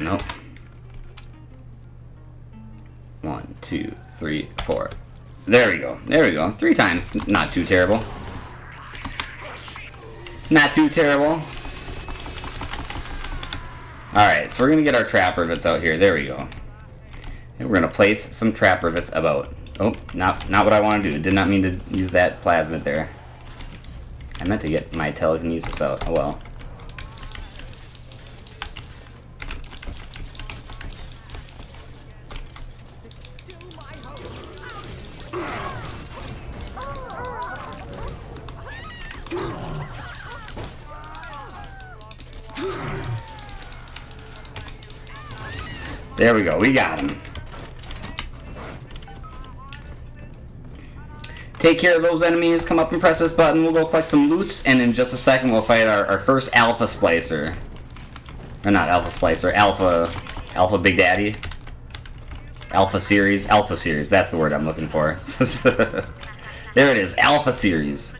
Nope. 1, 2, 3, 4. There we go. There we go. 3 times. Not too terrible. Not too terrible. Alright, so we're going to get our trap rivets out here. There we go. And we're going to place some trap rivets about. Oh, not what I want to do. Did not mean to use that plasmid there. I meant to get my telekinesis out. Oh well. There we go, we got him. Take care of those enemies, come up and press this button, we'll go collect some loots, and in just a second we'll fight our first Alpha Splicer. Or not Alpha Splicer, Alpha Big Daddy. Alpha Series, that's the word I'm looking for. There it is, Alpha Series.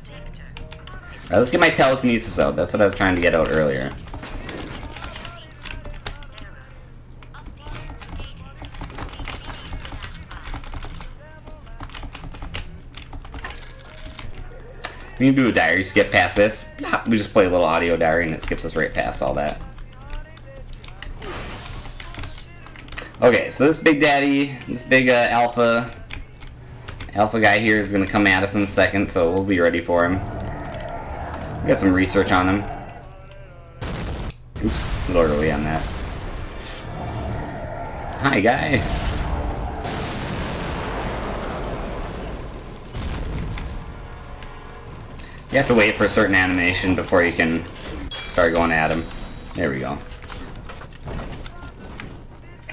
Alright, let's get my telekinesis out, that's what I was trying to get out earlier. We can do a diary skip past this. We just play a little audio diary and it skips us right past all that. Okay, so this big daddy, this big alpha guy here is going to come at us in a second, so we'll be ready for him. We got some research on him. Oops, a little early on that. Hi, guy. You have to wait for a certain animation before you can start going at him. There we go.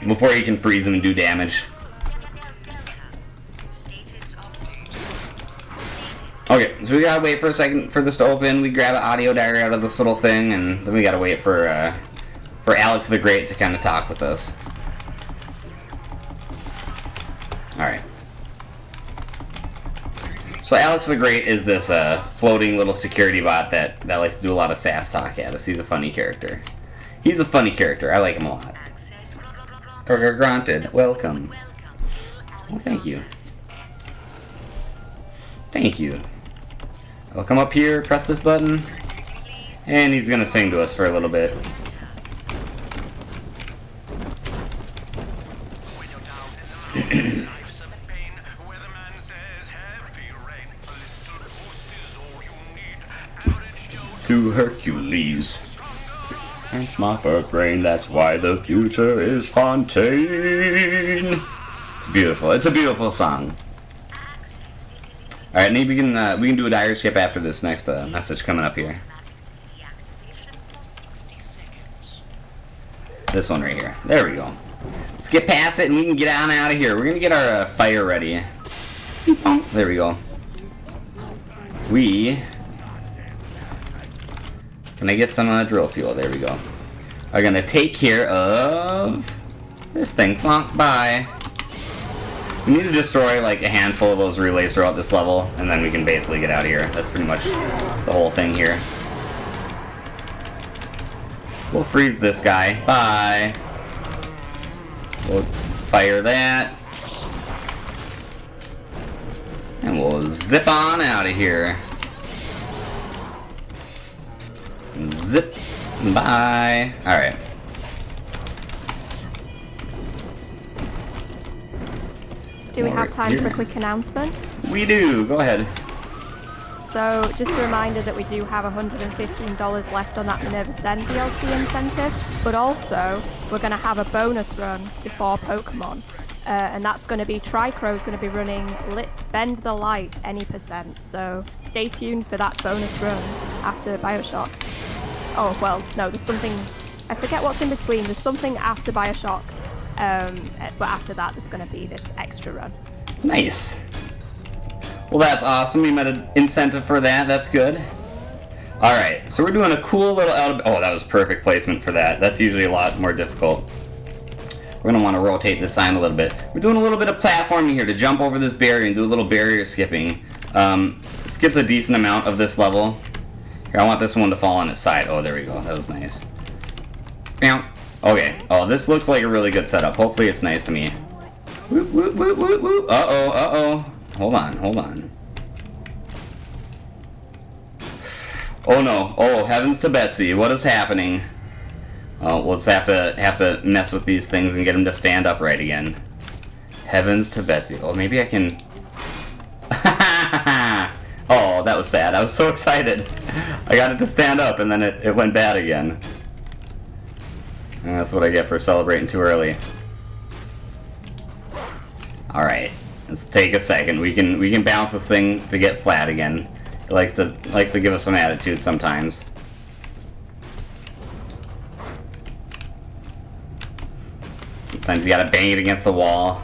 Before you can freeze him and do damage. Okay, so we gotta wait for a second for this to open. We grab an audio diary out of this little thing, and then we gotta wait for Alex the Great to kind of talk with us. Alright. So Alex the Great is this floating little security bot that likes to do a lot of sass talk at us. He's a funny character. He's a funny character. I like him a lot. Granted. Welcome. Well, thank you. Thank you. I'll come up here, press this button, and he's gonna sing to us for a little bit. To Hercules. And Smopper brain, that's why the future is Fontaine. It's beautiful. It's a beautiful song. Alright, maybe we can do a diary skip after this next message coming up here. This one right here. There we go. Skip past it and we can get on out of here. We're gonna get our fire ready. There we go. Can I get some drill fuel? There we go. We're gonna take care of this thing. Plonk, bye. We need to destroy like a handful of those relays throughout this level, and then we can basically get out of here. That's pretty much the whole thing here. We'll freeze this guy. Bye. We'll fire that. And we'll zip on out of here. Zip. Bye. Alright. Do we have time for a quick announcement? We do. Go ahead. So, just a reminder that we do have $115 left on that Minerva's Den DLC incentive, but also we're going to have a bonus run before Pokemon, and that's going to be Tricrow's going to be running Lit Bend the Light any %. So stay tuned for that bonus run after Bioshock. Oh well, no, there's something. I forget what's in between. There's something after Bioshock, but after that, there's going to be this extra run. Nice. Well, that's awesome. We met an incentive for that. That's good. Alright, so we're doing a cool little oh, that was perfect placement for that. That's usually a lot more difficult. We're going to want to rotate this sign a little bit. We're doing a little bit of platforming here to jump over this barrier and do a little barrier skipping. Skips a decent amount of this level. Here, I want this one to fall on its side. Oh, there we go. That was nice. Okay. Oh, this looks like a really good setup. Hopefully it's nice to me. Whoop, whoop, whoop, whoop, whoop. Uh-oh, uh-oh. Hold on, hold on. Oh no! Oh heavens to Betsy! What is happening? Oh, we'll just have to mess with these things and get them to stand upright again. Heavens to Betsy! Oh, maybe I can. Oh, that was sad. I was so excited. I got it to stand up, and then it went bad again. And that's what I get for celebrating too early. All right. Let's take a second. We can bounce the thing to get flat again. It likes to give us some attitude sometimes. Sometimes you gotta bang it against the wall.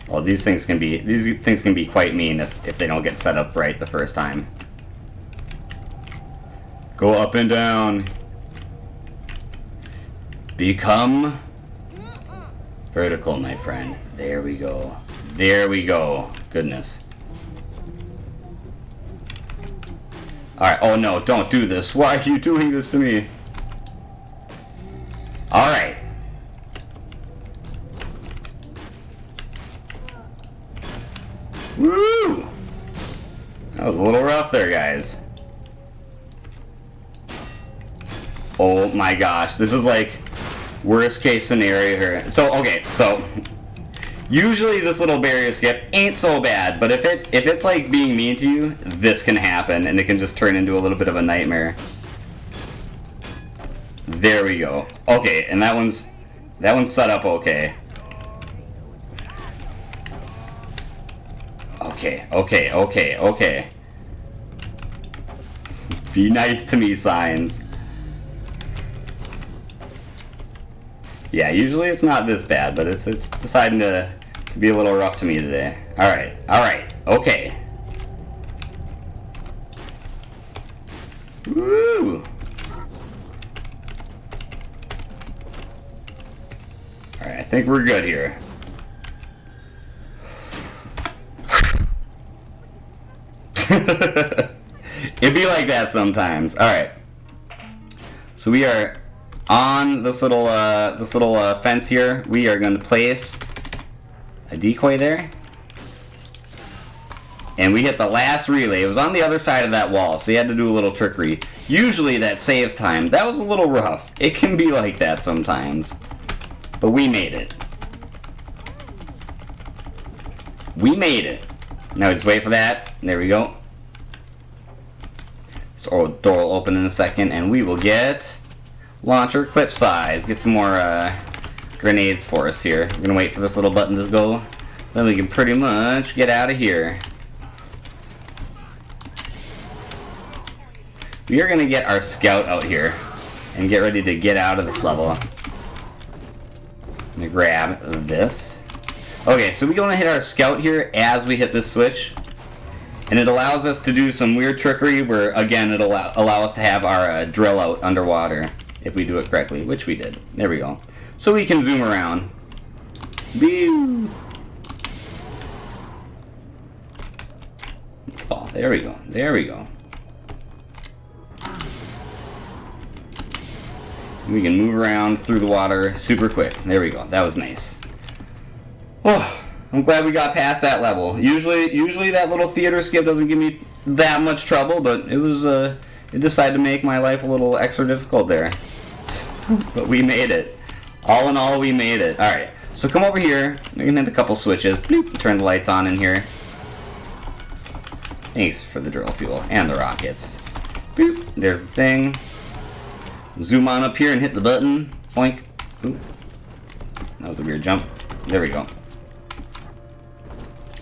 Oh, these things can be quite mean if they don't get set up right the first time. Go up and down. Become vertical, my friend. There we go. There we go. Goodness. Alright, oh no, don't do this. Why are you doing this to me? Alright. Woo! That was a little rough there, guys. Oh my gosh, this is like worst case scenario here. So, okay, so usually this little barrier skip ain't so bad, but if it's like being mean to you, this can happen, and it can just turn into a little bit of a nightmare. There we go. Okay, and that one's set up okay. Okay. Be nice to me, signs. Yeah, usually it's not this bad, but it's deciding to be a little rough to me today. Alright, okay. Woo! Alright, I think we're good here. It'd be like that sometimes. Alright. So we are on this little fence here. We are going to place a decoy there. And we hit the last relay. It was on the other side of that wall, so you had to do a little trickery. Usually that saves time. That was a little rough. It can be like that sometimes. But we made it. We made it. Now just wait for that. There we go. This door will open in a second, and we will get launcher clip size. Get some more grenades for us here. We're gonna wait for this little button to go. Then we can pretty much get out of here. We are gonna get our scout out here and get ready to get out of this level. I'm gonna grab this. Okay, so we're gonna hit our scout here as we hit this switch. And it allows us to do some weird trickery where, again, it'll allow us to have our drill out underwater if we do it correctly, which we did. There we go. So we can zoom around. Woo! Let's fall. There we go. There we go. We can move around through the water super quick. There we go. That was nice. Oh, I'm glad we got past that level. Usually that little theater skip doesn't give me that much trouble, but it was it decided to make my life a little extra difficult there. But we made it. All in all, we made it. All right. So come over here. We can hit a couple switches. Bloop, turn the lights on in here. Thanks for the drill fuel and the rockets. Boop, there's the thing. Zoom on up here and hit the button. Boink. Oop. That was a weird jump. There we go.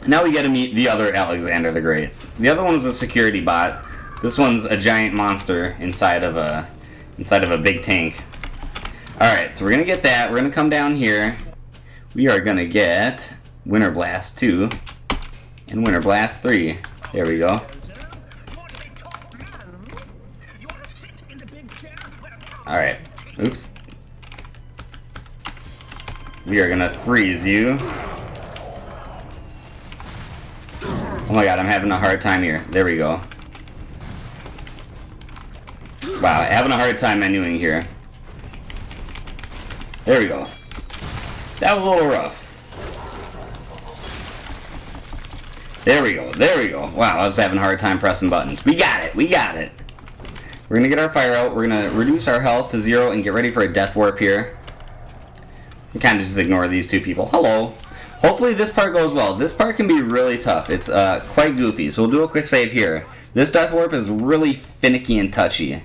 Now we gotta meet the other Alexander the Great. The other one was a security bot. This one's a giant monster inside of a big tank. Alright, so we're gonna get that. We're gonna come down here. We are gonna get Winter Blast 2 and Winter Blast 3. There we go. Alright. Oops. We are gonna freeze you. Oh my god, I'm having a hard time here. There we go. Wow, having a hard time menuing here. There we go. That was a little rough. There we go, there we go. Wow, I was having a hard time pressing buttons. We got it, we got it. We're gonna get our fire out, we're gonna reduce our health to 0 and get ready for a death warp here. We kind of just ignore these two people. Hello. Hopefully this part goes well. This part can be really tough. It's quite goofy, so we'll do a quick save here. This death warp is really finicky and touchy.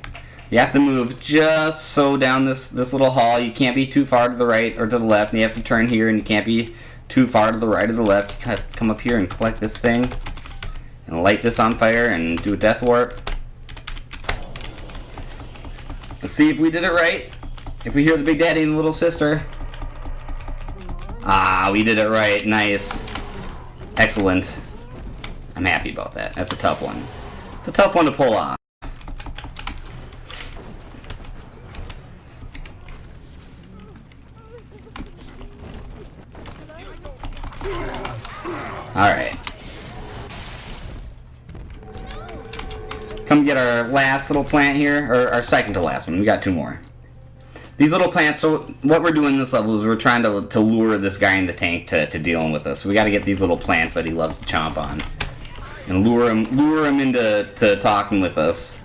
You have to move just so down this little hall. You can't be too far to the right or to the left, and you have to turn here, and you can't be too far to the right or the left. You come up here and collect this thing, and light this on fire, and do a death warp. Let's see if we did it right. If we hear the Big Daddy and the Little Sister. Ah, we did it right. Nice. Excellent. I'm happy about that. That's a tough one. It's a tough one to pull off. Alright. Come get our last little plant here, or our second to last one. We got 2 more. These little plants, so what we're doing in this level is we're trying to lure this guy in the tank to dealing with us. So we got to get these little plants that he loves to chomp on. And lure him into talking with us.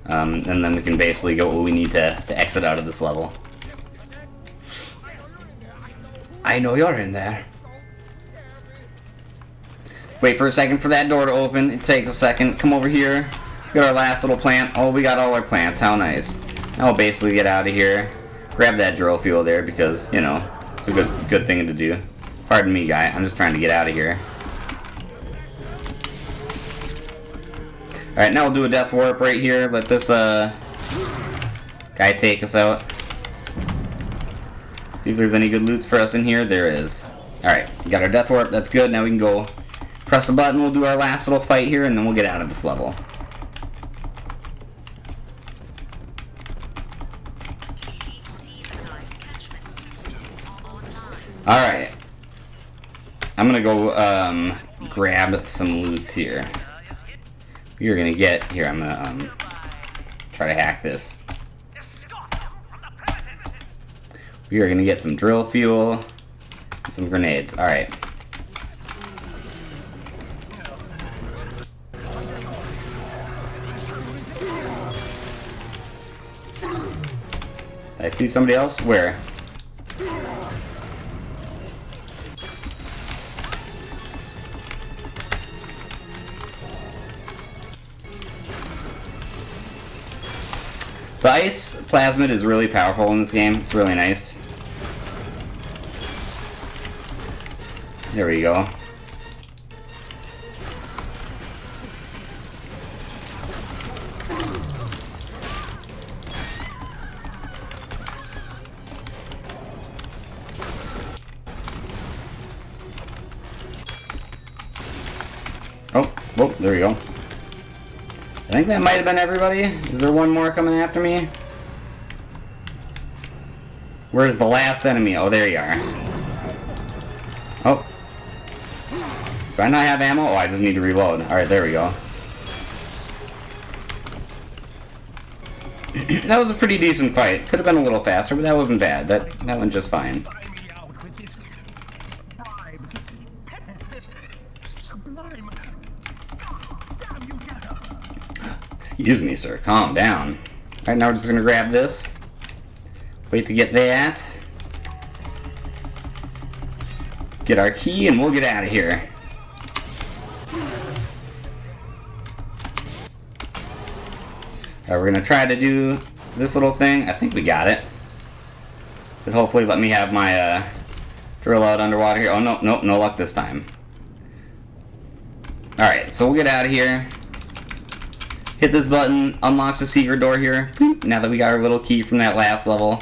And then we can basically get what we need to exit out of this level. I know you're in there. Wait for a second for that door to open. It takes a second. Come over here. Get our last little plant. Oh, we got all our plants. How nice. Now we'll basically get out of here. Grab that drill fuel there because, you know, it's a good thing to do. Pardon me, guy. I'm just trying to get out of here. Alright, now we'll do a death warp right here. Let this guy take us out. See if there's any good loots for us in here. There is. Alright, we got our death warp. That's good. Now we can go press the button. We'll do our last little fight here, and then we'll get out of this level. Alright. I'm gonna go grab some loots here. We are gonna get here. I'm gonna try to hack this. We are gonna get some drill fuel and some grenades. Alright. I see somebody else? Where? The ice plasmid is really powerful in this game. It's really nice. There we go. Oh, there we go. I think that might have been everybody. Is there one more coming after me? Where's the last enemy? Oh, there you are. Oh. Do I not have ammo? Oh, I just need to reload. Alright, there we go. That was a pretty decent fight. Could have been a little faster, but that wasn't bad. That went just fine. Excuse me, sir. Calm down. Alright, now we're just gonna grab this. Wait to get that. Get our key and we'll get out of here. Alright, we're gonna try to do this little thing. I think we got it. But hopefully let me have my drill out underwater here. Oh, no, no, no luck this time. Alright, so we'll get out of here. Hit this button, unlocks the secret door here. Boop, now that we got our little key from that last level.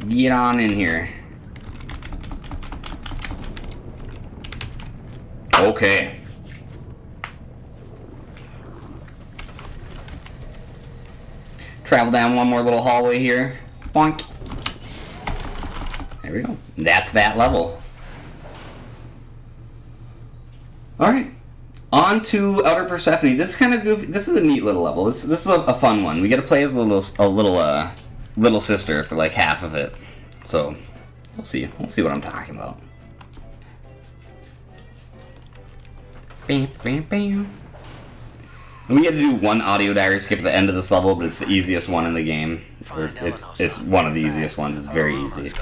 Get on in here. Okay. Travel down one more little hallway here. Boink. There we go. That's that level. Alright. On to Outer Persephone. This is kind of goofy. This is a neat little level. This is a fun one. We get to play as a little sister for like half of it. So we'll see. We'll see what I'm talking about. Bam, bam, bam. And we had to do one audio diary skip at the end of this level, but it's the easiest one in the game. Or it's one of the easiest ones. It's very easy.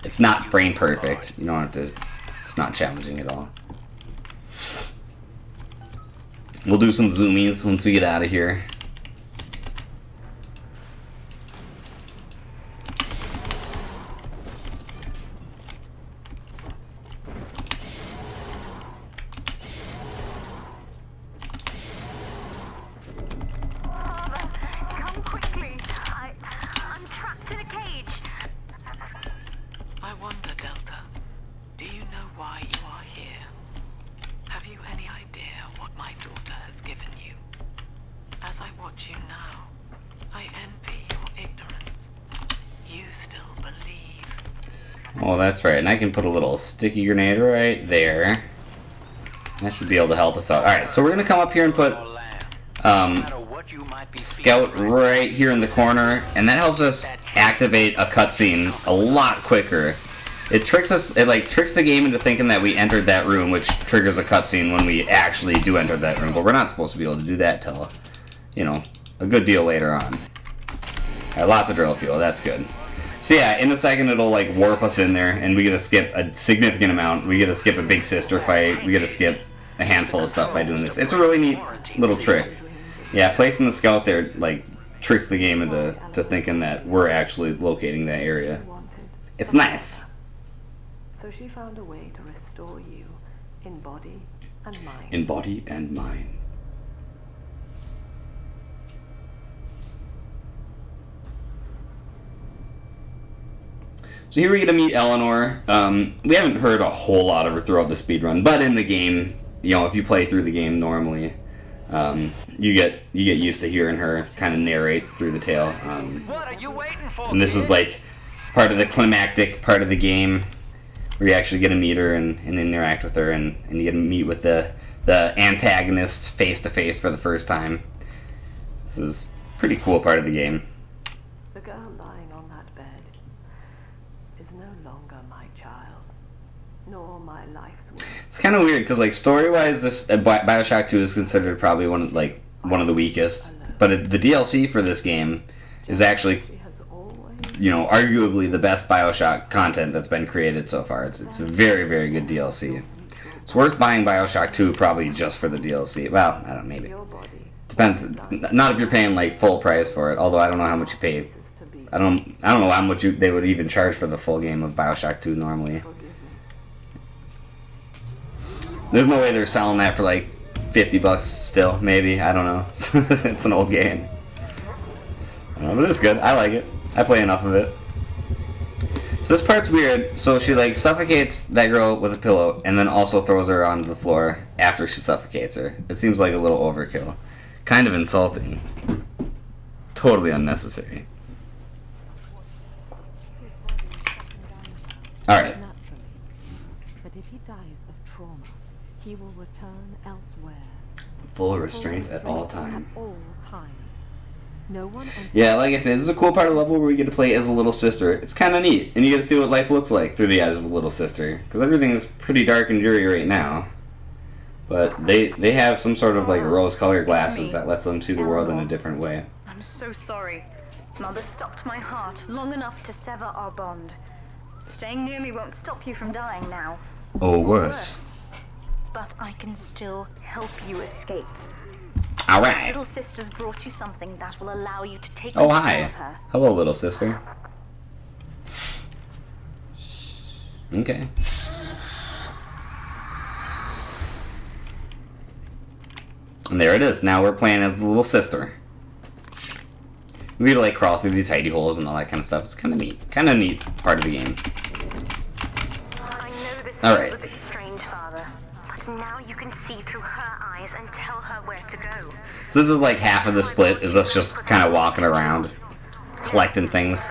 It's not frame perfect. You don't have to. It's not challenging at all. We'll do some zoomies once we get out of here. Come quickly. I'm trapped in a cage. I wonder, Delta, do you know why you are here? Have you any idea what my daughter has given you? As I watch you now, I envy your ignorance. You still believe. Oh, that's right. And I can put a little sticky grenade right there. That should be able to help us out. Alright, so we're going to come up here and put Scout right here in the corner, and that helps us activate a cutscene a lot quicker. It tricks us, it like tricks the game into thinking that we entered that room, which triggers a cutscene when we actually do enter that room, but we're not supposed to be able to do that till, you know, a good deal later on. Alright, lots of drill fuel, that's good. So yeah, in a second it'll like warp us in there, and we get to skip a significant amount. We get to skip a big sister fight, we get to skip a handful of stuff by doing this. It's a really neat little trick. Yeah, placing the scout there like tricks the game into thinking that we're actually locating that area. It's nice. So she found a way to restore you in body and mind. In body and mind. So here we get to meet Eleanor. We haven't heard a whole lot of her throughout the speedrun, but in the game, you know, if you play through the game normally, you get used to hearing her kind of narrate through the tale. What are you waiting for? And this is like part of the climactic part of the game, where you actually get to meet her and interact with her, and you get to meet with the antagonist face to face for the first time. This is a pretty cool part of the game. The girl lying on that bed is no longer my child, nor my life's work. It's kind of weird because, like, story-wise, this Bioshock 2 is considered probably one of the weakest. But the DLC for this game is actually, you know, arguably the best Bioshock content that's been created so far. It's a very, very good DLC. It's worth buying Bioshock 2 probably just for the DLC. Well, I don't know, maybe. Depends. Not if you're paying like full price for it. Although I don't know how much you pay. I don't know how much they would even charge for the full game of Bioshock 2 normally. There's no way they're selling that for like $50 still, maybe. I don't know. It's an old game. I don't know, but it's good. I like it. I play enough of it. So this part's weird. So she like suffocates that girl with a pillow and then also throws her onto the floor after she suffocates her. It seems like a little overkill. Kind of insulting. Totally unnecessary. Alright. But if he dies of trauma, he will return elsewhere. Full restraints at all times. No one Yeah, like I said, this is a cool part of the level where we get to play as a little sister. It's kind of neat, and you get to see what life looks like through the eyes of a little sister. Because everything is pretty dark and dreary right now. But they have some sort of like rose-colored glasses that lets them see the world in a different way. I'm so sorry. Mother stopped my heart long enough to sever our bond. Staying near me won't stop you from dying now. Or worse. But I can still help you escape. Alright. Little sister's brought you something that will allow you to take Oh, control hi. of her. Hello, little sister. Okay. And there it is. Now we're playing as the little sister. We get to like crawl through these hidey holes and all that kind of stuff. It's kind of neat. Kind of neat part of the game. I know this All feels right. a bit strange, Father, but now you can see through her eyes and tell her where to go. So this is like half of the split is us just kind of walking around, collecting things.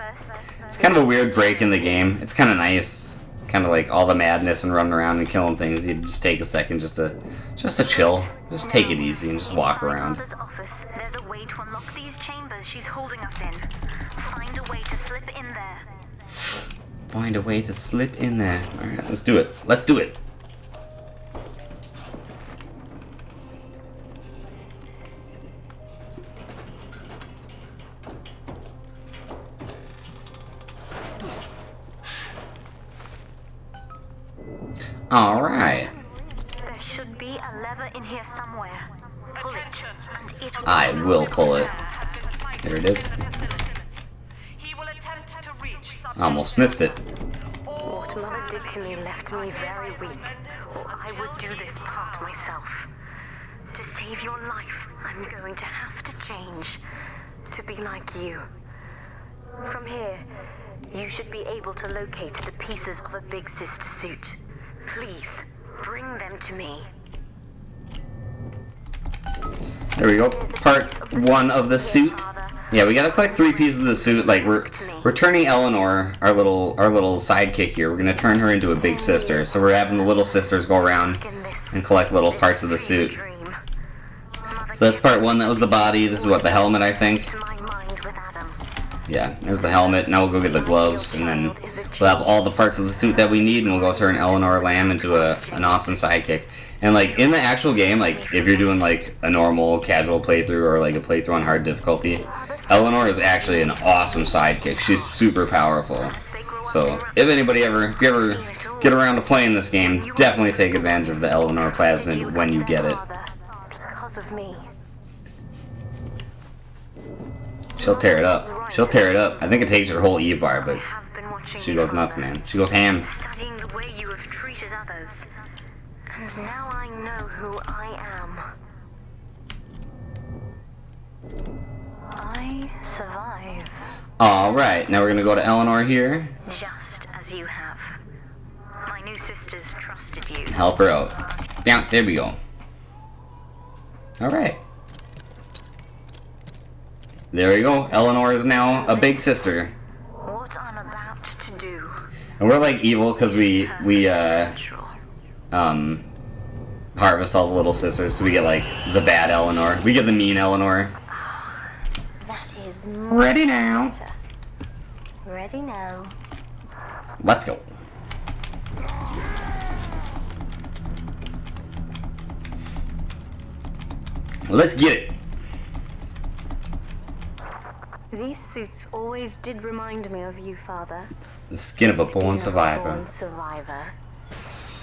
It's kind of a weird break in the game. It's kind of nice. Kind of like all the madness and running around and killing things. You just take a second just to chill. Just take it easy and just walk around. Mother's office, there's a way to unlock these chambers she's holding us in. Find a way to slip in there. Find a way to slip in there. Alright, let's do it. Let's do it. Alright. There should be a lever in here somewhere. Pull it, and it will I will pull it. There it is. He will attempt to reach Almost missed it. What Mother did to me left me very weak, or I would do this part myself. To save your life, I'm going to have to change to be like you. From here, you should be able to locate the pieces of a big sister suit. Please, bring them to me. There we go. Part 1 of the suit. Yeah, we gotta collect 3 pieces of the suit. Like we're turning Eleanor, our little sidekick here. We're gonna turn her into a big sister. So we're having the little sisters go around and collect little parts of the suit. So that's part 1. That was the body. This is what, the helmet, I think. Yeah, there's the helmet. Now we'll go get the gloves, and then we'll have all the parts of the suit that we need, and we'll go turn Eleanor Lamb into an awesome sidekick. And like in the actual game, like if you're doing like a normal casual playthrough or like a playthrough on hard difficulty, Eleanor is actually an awesome sidekick. She's super powerful. So if you ever get around to playing this game, definitely take advantage of the Eleanor plasmid when you get it. Because of me. She'll tear it up. She'll tear it up. I think it takes her whole Eve bar, but she goes nuts, man. She goes ham. Studying the way you have treated others. And now I know who I am. I survive. Alright, now we're gonna go to Eleanor here. Just as you have. My new sisters trusted you. Help her out. Yeah, there we go. Alright. There we go. Eleanor is now a big sister. What I'm about to do. And we're like evil because we harvest all the little sisters, so we get like the bad Eleanor. We get the mean Eleanor. That is Ready now. better. Ready now. Let's go. Let's get it. These suits always did remind me of you, Father. The skin of a born survivor. Born survivor.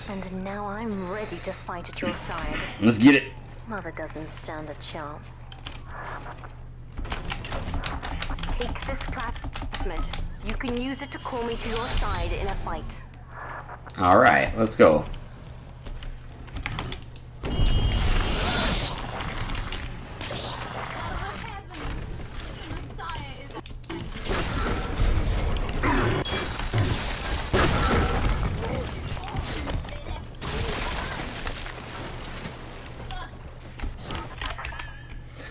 And now I'm ready to fight at your side. Let's get it. Mother doesn't stand a chance. Take this plasmid. You can use it to call me to your side in a fight. Alright, let's go.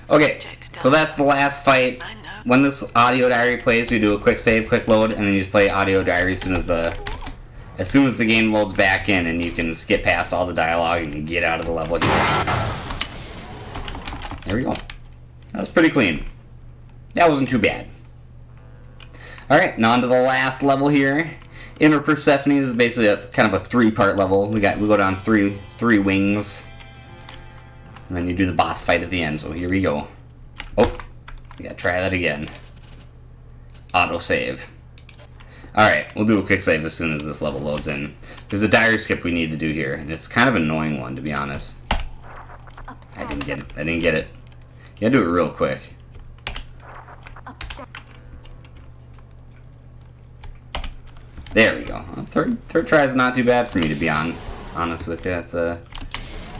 Okay, so that's the last fight. When this audio diary plays, we do a quick save, quick load, and then you just play audio diary as soon as the as soon as the game loads back in and you can skip past all the dialogue and get out of the level here. There we go. That was pretty clean. That wasn't too bad. Alright, now on to the last level here. Inner Persephone is basically a kind of a 3-part level. We go down three wings. And then you do the boss fight at the end, so here we go. Oh, we gotta try that again. Autosave. Alright, we'll do a quick save as soon as this level loads in. There's a diary skip we need to do here, and it's kind of an annoying one, to be honest. I didn't get it. You gotta do it real quick. There we go. Third try is not too bad for me, to be honest with you. It's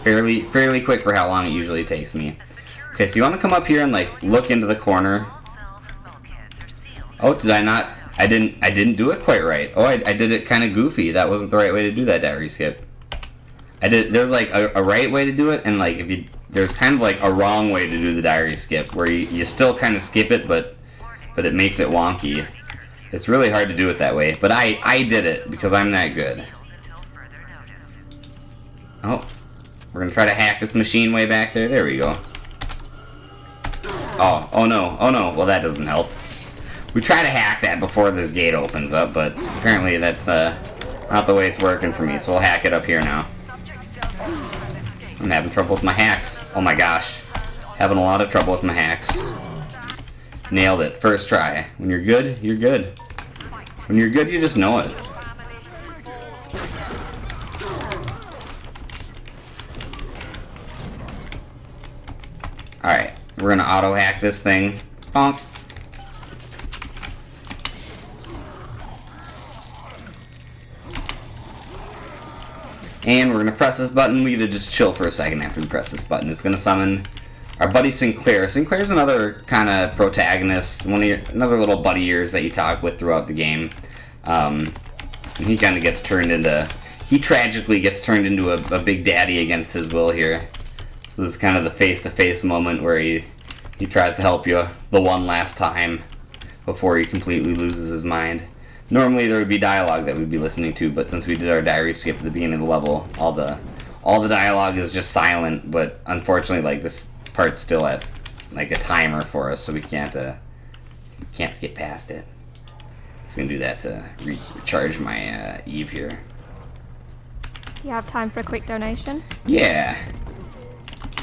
fairly quick for how long it usually takes me. Okay, so you want to come up here and like look into the corner. Oh, did I not? I didn't do it quite right. Oh, I did it kind of goofy. That wasn't the right way to do that diary skip. There's like a right way to do it, and like there's kind of like a wrong way to do the diary skip where you still kind of skip it, but it makes it wonky. It's really hard to do it that way, but I did it because I'm that good. Oh, we're gonna try to hack this machine way back there. There we go. Oh no. Well, that doesn't help. We try to hack that before this gate opens up, but apparently that's not the way it's working for me, so we'll hack it up here now. I'm having trouble with my hacks. Oh my gosh. Having a lot of trouble with my hacks. Nailed it. First try. When you're good, you're good. When you're good, you just know it. Alright. We're gonna auto-hack this thing. Bonk. And we're gonna press this button. We gotta just chill for a second after we press this button. It's gonna summon our buddy Sinclair. Sinclair's another kind of protagonist, another little buddy of yours that you talk with throughout the game. And he kind of gets turned into, he tragically gets turned into a big daddy against his will here. So this is kind of the face-to-face moment where he tries to help you the one last time before he completely loses his mind. Normally there would be dialogue that we'd be listening to, but since we did our diary skip at the beginning of the level, all the dialogue is just silent. But unfortunately, like, this part's still at like a timer for us, so we can't skip past it. Just gonna do that to recharge my Eve here. Do you have time for a quick donation? Yeah.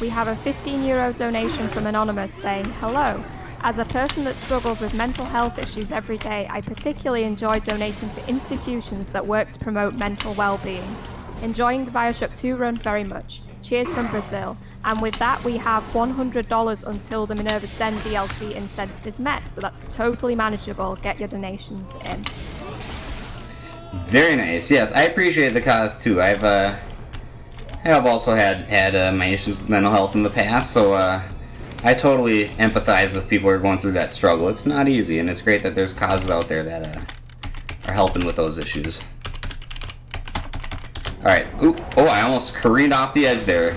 We have a €15 donation from Anonymous saying, "Hello. As a person that struggles with mental health issues every day, I particularly enjoy donating to institutions that work to promote mental well-being. Enjoying the Bioshock 2 run very much. Cheers from Brazil." And with that, we have $100 until the Minerva's Den DLC incentive is met, so that's totally manageable. Get your donations in. Very nice. Yes, I appreciate the cause too. I've also had my issues with mental health in the past, so I totally empathize with people who are going through that struggle. It's not easy, and it's great that there's causes out there that are helping with those issues. Alright. Oh, I almost careened off the edge there.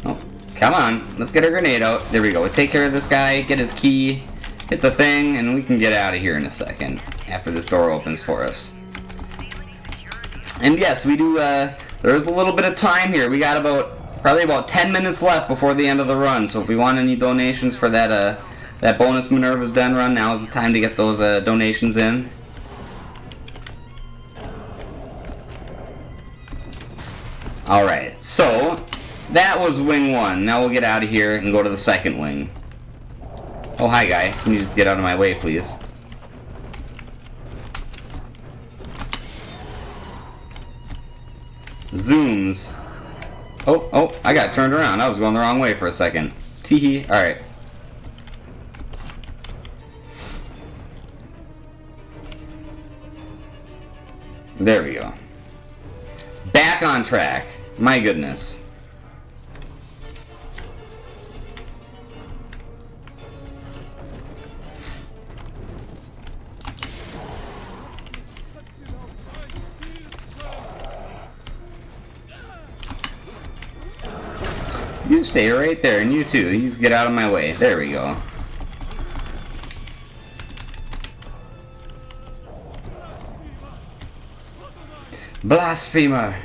Oh, come on. Let's get our grenade out. There we go. We'll take care of this guy, get his key, hit the thing, and we can get out of here in a second after this door opens for us. And yes, we do, there's a little bit of time here. We got probably about 10 minutes left before the end of the run, so if we want any donations for that bonus Minerva's Den run, now is the time to get those donations in. Alright, so that was wing 1. Now we'll get out of here and go to the second wing. Oh, hi guy. Can you just get out of my way, please? Zooms. Oh, I got turned around. I was going the wrong way for a second. Teehee. Alright. There we go. Back on track. My goodness. You stay right there, and you too. You just get out of my way. There we go. Blasphemer.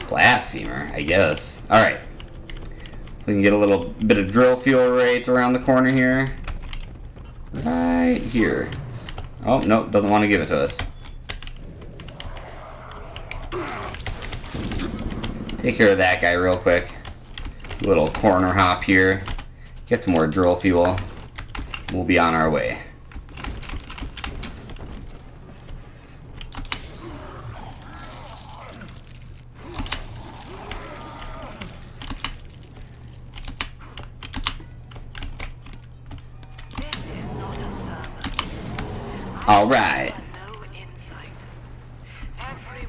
Blasphemer, I guess. Alright. We can get a little bit of drill fuel right around the corner here. Right here. Oh, nope, doesn't want to give it to us. Take care of that guy real quick. Little corner hop here. Get some more drill fuel. We'll be on our way. Alright.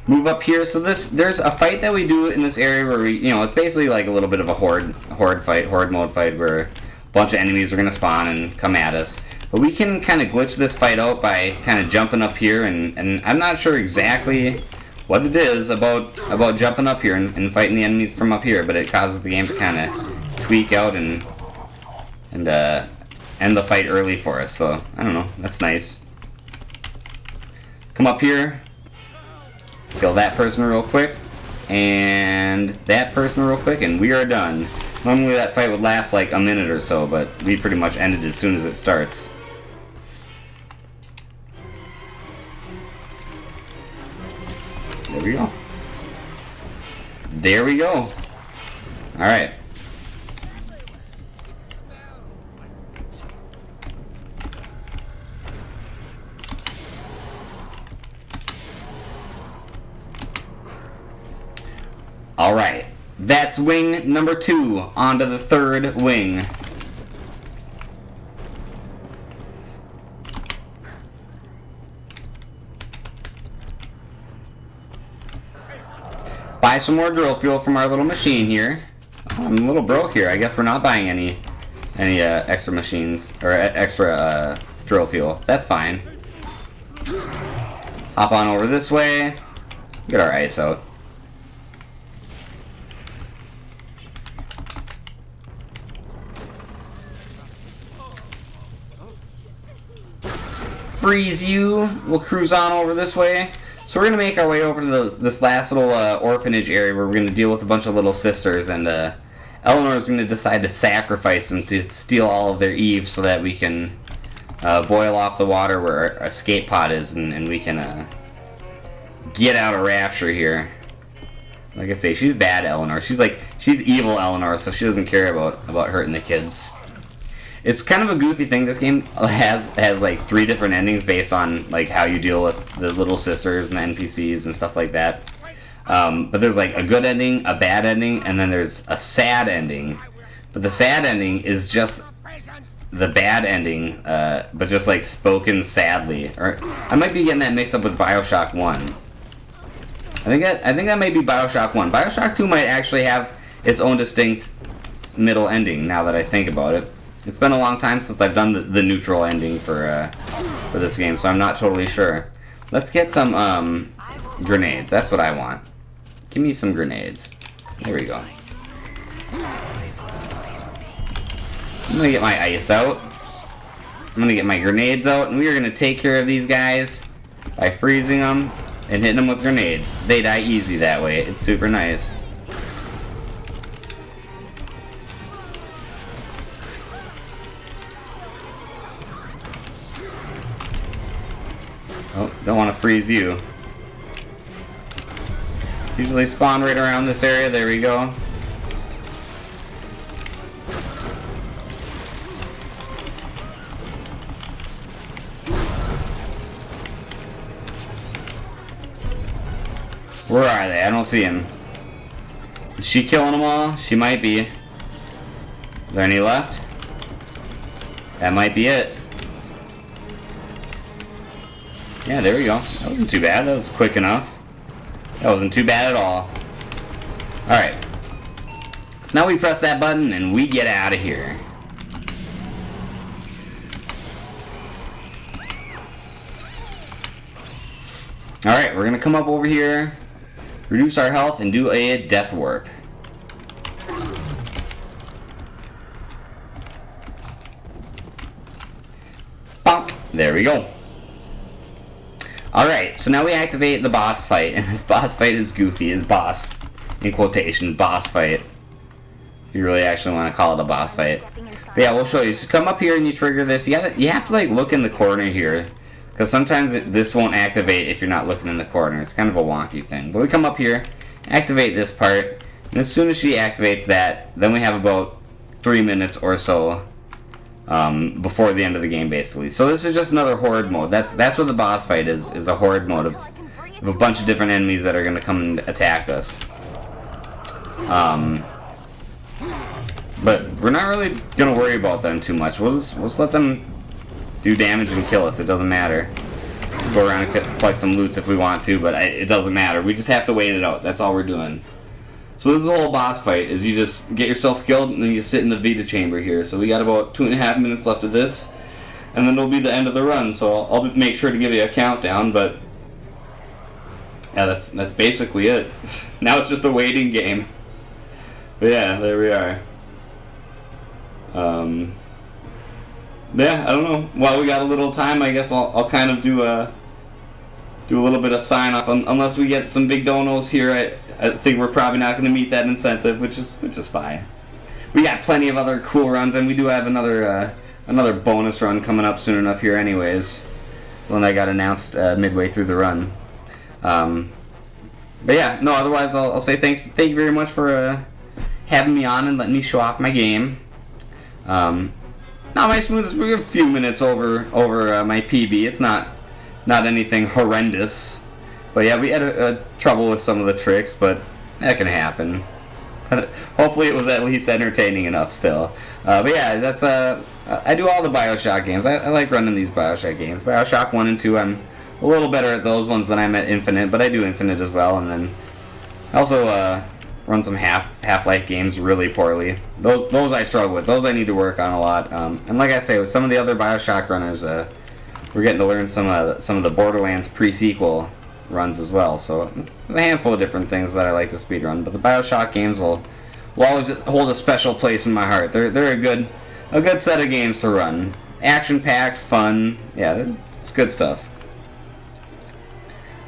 Move up here. So there's a fight that we do in this area where we, it's basically like a little bit of a horde mode fight where a bunch of enemies are going to spawn and come at us. But we can kind of glitch this fight out by kind of jumping up here, and I'm not sure exactly what it is about jumping up here and fighting the enemies from up here, but it causes the game to kind of tweak out and end the fight early for us. So, I don't know. That's nice. Come up here. Kill that person real quick, and that person real quick, and we are done. Normally that fight would last like a minute or so, but we pretty much end it as soon as it starts. There we go. There we go. Alright. Alright, that's wing number 2. On to the third wing. Buy some more drill fuel from our little machine here. Oh, I'm a little broke here. I guess we're not buying any extra machines, or extra drill fuel. That's fine. Hop on over this way. Get our ice out. Freeze you. We'll cruise on over this way. So we're going to make our way over to this last little orphanage area where we're going to deal with a bunch of little sisters, and Eleanor's going to decide to sacrifice them to steal all of their eaves so that we can boil off the water where our escape pod is, and we can get out of Rapture here. Like I say, she's bad Eleanor. She's evil Eleanor, so she doesn't care about hurting the kids. It's kind of a goofy thing. This game has like 3 different endings based on like how you deal with the little sisters and the NPCs and stuff like that. But there's like a good ending, a bad ending, and then there's a sad ending. But the sad ending is just the bad ending, but just like spoken sadly. Or I might be getting that mixed up with Bioshock 1. I think that may be Bioshock 1. Bioshock 2 might actually have its own distinct middle ending. Now that I think about it. It's been a long time since I've done the neutral ending for this game, so I'm not totally sure. Let's get some grenades. That's what I want. Give me some grenades. There we go. I'm gonna get my ice out. I'm gonna get my grenades out, and we are gonna take care of these guys by freezing them and hitting them with grenades. They die easy that way. It's super nice. Oh, don't want to freeze you. Usually spawn right around this area. There we go. Where are they? I don't see him. Is she killing them all? She might be. Is there any left? That might be it. Yeah, there we go. That wasn't too bad. That was quick enough. That wasn't too bad at all. Alright. So now we press that button and we get out of here. Alright, we're going to come up over here, reduce our health, and do a death warp. Bonk. There we go. Alright, so now we activate the boss fight, and this boss fight is goofy. It's boss, in quotation, boss fight. If you really actually want to call it a boss fight. But yeah, we'll show you. So come up here and you trigger this. You have to like look in the corner here, because sometimes this won't activate if you're not looking in the corner. It's kind of a wonky thing. But we come up here, activate this part, and as soon as she activates that, then we have about 3 minutes or so before the end of the game, basically. So this is just another horde mode. That's what the boss fight is a horde mode of a bunch of different enemies that are going to come and attack us. But we're not really going to worry about them too much. We'll just let them do damage and kill us. It doesn't matter. Go around and collect some loots if we want to, but it doesn't matter. We just have to wait it out. That's all we're doing. So this is the whole boss fight, is you just get yourself killed and then you sit in the Vita chamber here. So we got about 2.5 minutes left of this, and then it'll be the end of the run. So I'll make sure to give you a countdown, but yeah, that's basically it. Now it's just a waiting game. But yeah, there we are. Yeah, I don't know. While we got a little time, I guess I'll kind of do a little bit of sign off. Unless we get some big donos here, I think we're probably not going to meet that incentive, which is fine. We got plenty of other cool runs, and we do have another bonus run coming up soon enough here, anyways. One that got announced midway through the run. But yeah, no. Otherwise, I'll say thank you very much for having me on and letting me show off my game. Not my smoothest. We're a few minutes over my PB. It's not anything horrendous, but yeah, we had trouble with some of the tricks, but that can happen. But hopefully, it was at least entertaining enough still. But yeah, that's I do all the Bioshock games. I like running these Bioshock games. Bioshock 1 and 2. I'm a little better at those ones than I'm at Infinite, but I do Infinite as well, and then also run some Half-Life games really poorly. Those I struggle with. Those I need to work on a lot. And like I say, with some of the other Bioshock runners, we're getting to learn some of the Borderlands pre-sequel runs as well. So it's a handful of different things that I like to speedrun. But the Bioshock games will always hold a special place in my heart. They're a good set of games to run. Action-packed, fun. Yeah, it's good stuff.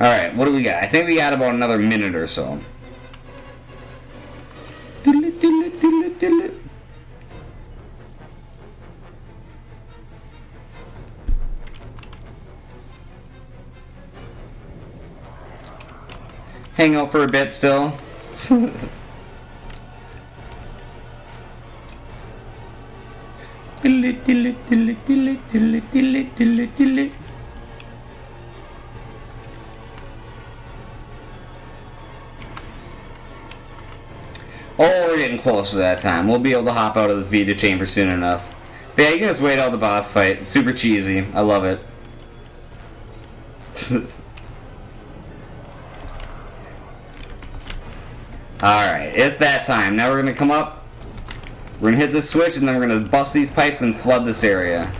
All right, what do we got? I think we got about another minute or so. Hang out for a bit still. Oh, we're getting close to that time. We'll be able to hop out of this Vita chamber soon enough. But yeah, you can just wait out the boss fight. It's super cheesy. I love it. Alright, it's that time. Now we're going to come up. We're going to hit this switch, and then we're going to bust these pipes and flood this area.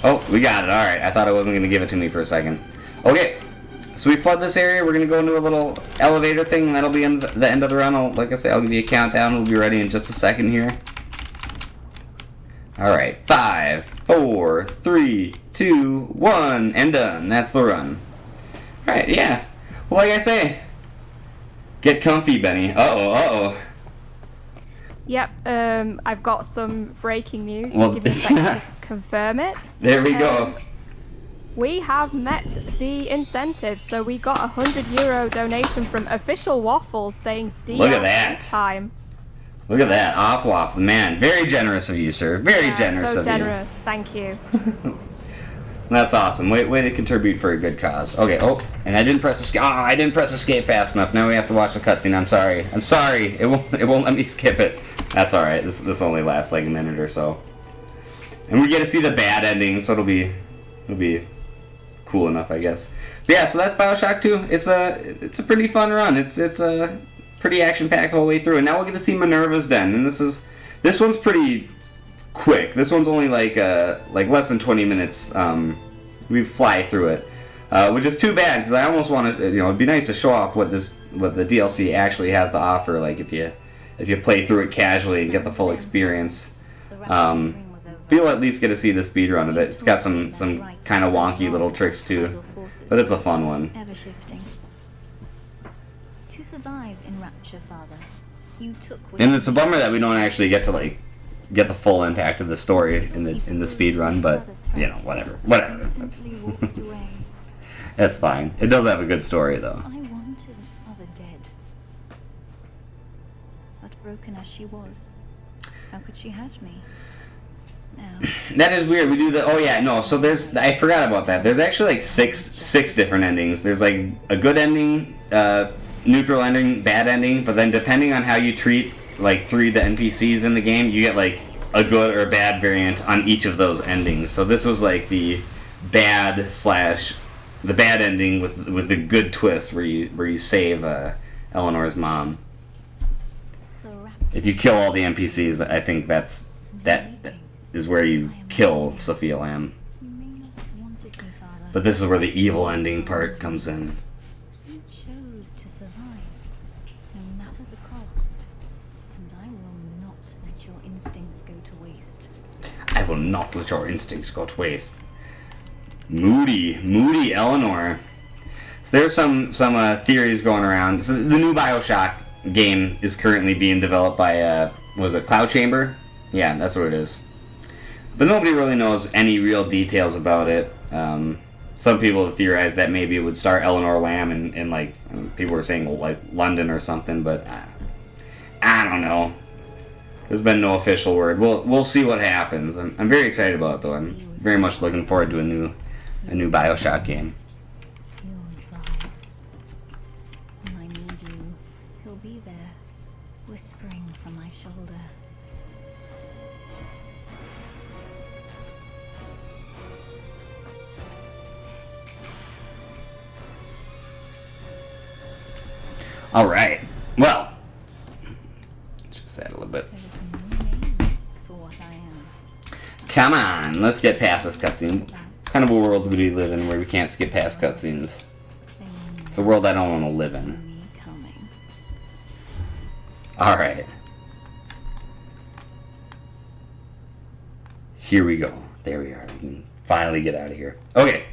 Oh, we got it. Alright, I thought it wasn't going to give it to me for a second. Okay. So we flood this area. We're going to go into a little elevator thing, and that'll be the end of the run. Like I say, I'll give you a countdown. We'll be ready in just a second here. Alright, 5, 4, 3, 2, 1, and done. That's the run. Alright, yeah. Well, like I say, get comfy, Benny. Uh-oh. Yep, I've got some breaking news. Well, give me a second to confirm it. There we go. We have met the incentive, so we got a €100 donation from Official Waffles saying DLC Look at that. time. Look at that, off waffle, man. Very generous of you, sir. Very generous so of generous. you. Thank you. That's awesome. Way to contribute for a good cause. Okay. Oh, and I didn't press escape. Oh, I didn't press escape fast enough. Now we have to watch the cutscene. I'm sorry. It won't let me skip it. That's all right. This only lasts like a minute or so, and we get to see the bad ending, so it'll be cool enough, I guess. But yeah, so that's Bioshock 2. It's a pretty fun run. It's a pretty action-packed the whole way through. And now we'll get to see Minerva's Den, and this one's pretty quick. This one's only like less than 20 minutes. We fly through it, which is too bad because I almost want to. It'd be nice to show off what the DLC actually has to offer. Like if you play through it casually and get the full experience. But you'll at least get to see the speed run of it. It's got some kind of wonky little tricks too, but it's a fun one. Ever shifting. To survive in Rapture, Father, you took. And it's a bummer that we don't actually get to like get the full impact of the story in the speed run, but you know, whatever. That's fine. It does have a good story though. I wanted Mother dead, but broken as she was, how could she hatch me? Now. That is weird. We do the. Oh yeah, no. So I forgot about that. There's actually like six different endings. There's like a good ending, neutral ending, bad ending. But then depending on how you treat like 3 of the NPCs in the game, you get like a good or bad variant on each of those endings. So this was like the bad ending with the good twist where you save Eleanor's mom. If you kill all the NPCs, I think that is where you kill Sophia Lamb. But this is where the evil ending part comes in. You chose to survive, no matter the cost, and I will not let your instincts go to waste. I will not let your instincts go to waste. Moody Eleanor. So there's some theories going around. So the new Bioshock game is currently being developed by was it Cloud Chamber? Yeah, that's what it is. But nobody really knows any real details about it. Some people have theorized that maybe it would star Eleanor Lamb and like people were saying like London or something, but I don't know. There's been no official word. We'll see what happens. I'm very excited about it though. I'm very much looking forward to a new Bioshock game. When I need you, he'll be there, whispering from my shoulder. All right. Well, just add a little bit. There's no name for what I am. Come on, let's get past this cutscene. What kind of a world do we live in where we can't skip past cutscenes? It's a world I don't want to live in. All right. Here we go. There we are. We can finally get out of here. Okay.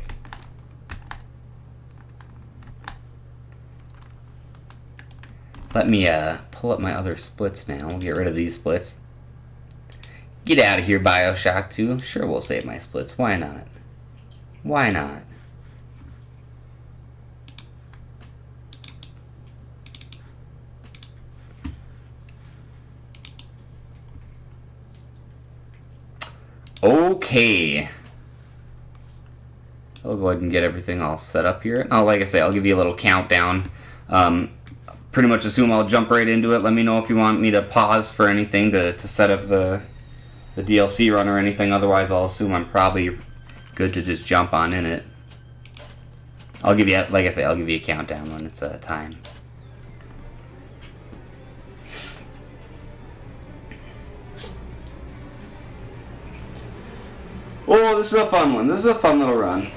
Let me pull up my other splits now. We'll get rid of these splits. Get out of here, Bioshock 2. Sure, we'll save my splits. Why not? Why not? Okay. I'll go ahead and get everything all set up here. Oh, like I say, I'll give you a little countdown. Pretty much assume I'll jump right into it. Let me know if you want me to pause for anything to set up the DLC run or anything. Otherwise, I'll assume I'm probably good to just jump on in it. I'll give you, like I say, I'll give you a countdown when it's time. Oh, this is a fun one. This is a fun little run.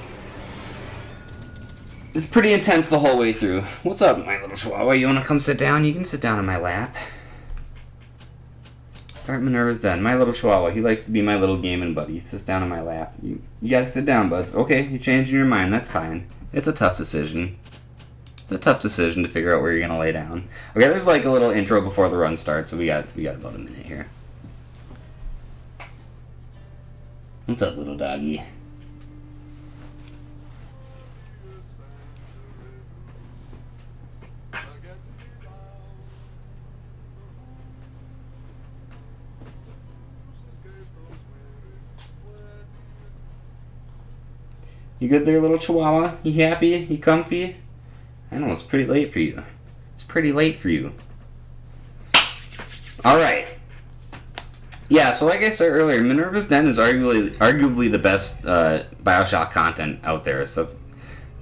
It's pretty intense the whole way through. What's up, my little chihuahua? You want to come sit down? You can sit down on my lap. Start Minerva's den. My little chihuahua. He likes to be my little gaming buddy. He sits down on my lap. You gotta sit down, buds. Okay, you're changing your mind. That's fine. It's a tough decision. It's a tough decision to figure out where you're gonna lay down. Okay, there's like a little intro before the run starts, so we got about a minute here. What's up, little doggy? You good there, little chihuahua? You happy? You comfy? I know, it's pretty late for you. It's pretty late for you. Alright. Yeah, so like I said earlier, Minerva's Den is arguably the best Bioshock content out there. So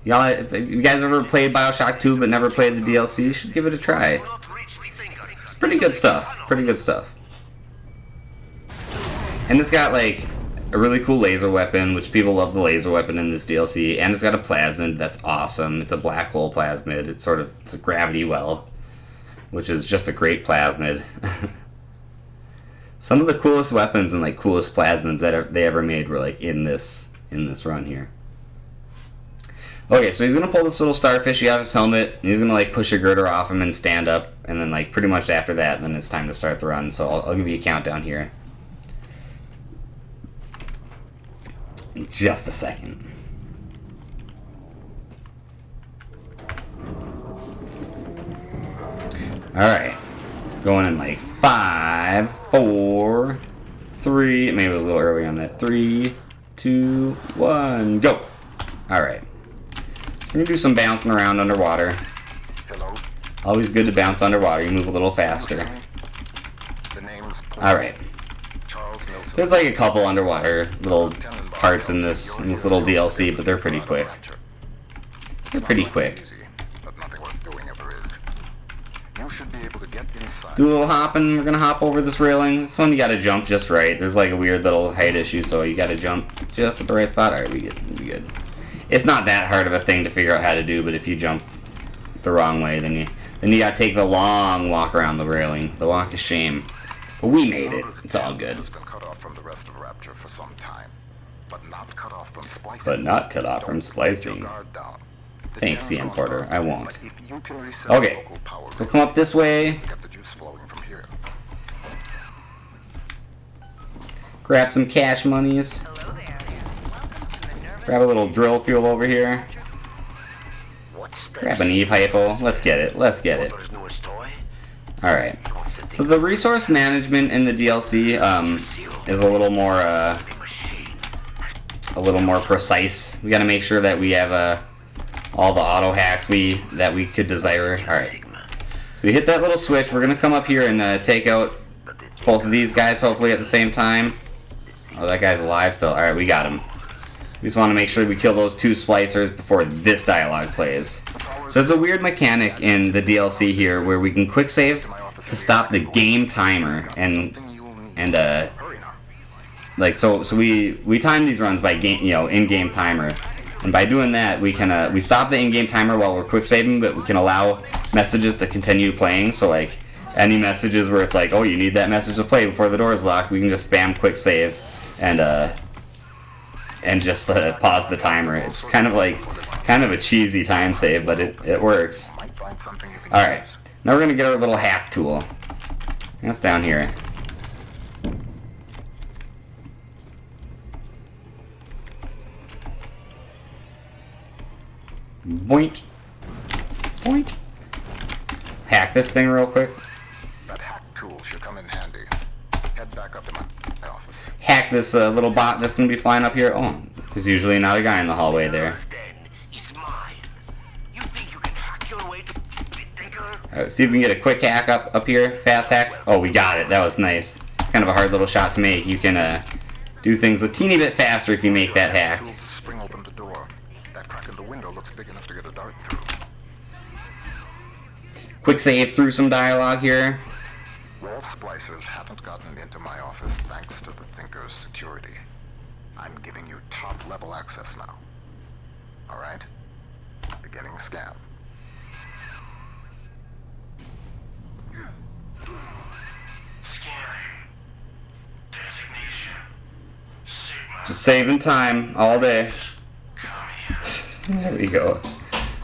if you guys ever played Bioshock 2 but never played the DLC, you should give it a try. It's pretty good stuff. Pretty good stuff. And it's got like a really cool laser weapon, which people love the laser weapon in this DLC, and it's got a plasmid that's awesome. It's a black hole plasmid. It's a gravity well, which is just a great plasmid. Some of the coolest weapons and like coolest plasmids that they ever made were like in this run here. Okay, so he's gonna pull this little starfishy out of his helmet. And he's gonna like push a girder off him and stand up, and then like pretty much after that, then it's time to start the run. So I'll give you a countdown here. In just a second. Alright. Going in like 5, 4, 3. Maybe it was a little early on that. 3, 2, 1, go! Alright. We're gonna do some bouncing around underwater. Hello. Always good to bounce underwater. You move a little faster. Alright. There's like a couple underwater little parts in this little DLC, but they're pretty quick. They're pretty quick. Do a little hopping. We're gonna hop over this railing. This one you gotta jump just right. There's like a weird little height issue, so you gotta jump just at the right spot. Alright, we good. It's not that hard of a thing to figure out how to do, but if you jump the wrong way, then you gotta take the long walk around the railing. The walk of shame. But we made it. It's all good. But not cut off from splicing. Thanks, CM Porter. I won't. Okay, so come up this way. Grab some cash monies. Grab a little drill fuel over here. Grab an Eve hypo. Let's get it. Alright. So the resource management in the DLC is a little more precise. We gotta make sure that we have all the auto hacks that we could desire. Alright. So we hit that little switch. We're gonna come up here and take out both of these guys hopefully at the same time. Oh, that guy's alive still. Alright, we got him. We just want to make sure we kill those 2 splicers before this dialogue plays. So there's a weird mechanic in the DLC here where we can quick save to stop the game timer like so we time these runs by in-game timer, and by doing that we can we stop the in-game timer while we're quick saving, but we can allow messages to continue playing. So like any messages where it's like, oh, you need that message to play before the door is locked, we can just spam quick save and just pause the timer. It's kind of a cheesy time save, but it works. Alright, now we're going to get our little hack tool. That's down here. Boink. Boink. Hack this thing real quick. That hack tool should come in handy. Head back up to my office. Hack this little bot that's going to be flying up here. Oh, there's usually not a guy in the hallway there. Alright, see if we can get a quick hack up here. Fast hack. Oh, we got it. That was nice. It's kind of a hard little shot to make. You can do things a teeny bit faster if you make that hack. Spring open the door. That crack in the window looks big enough to get a dart through. Quick save through some dialogue here. Wall splicers haven't gotten into my office thanks to the Thinker's security. I'm giving you top-level access now. Alright? Beginning scan. Just saving time all day. There we go.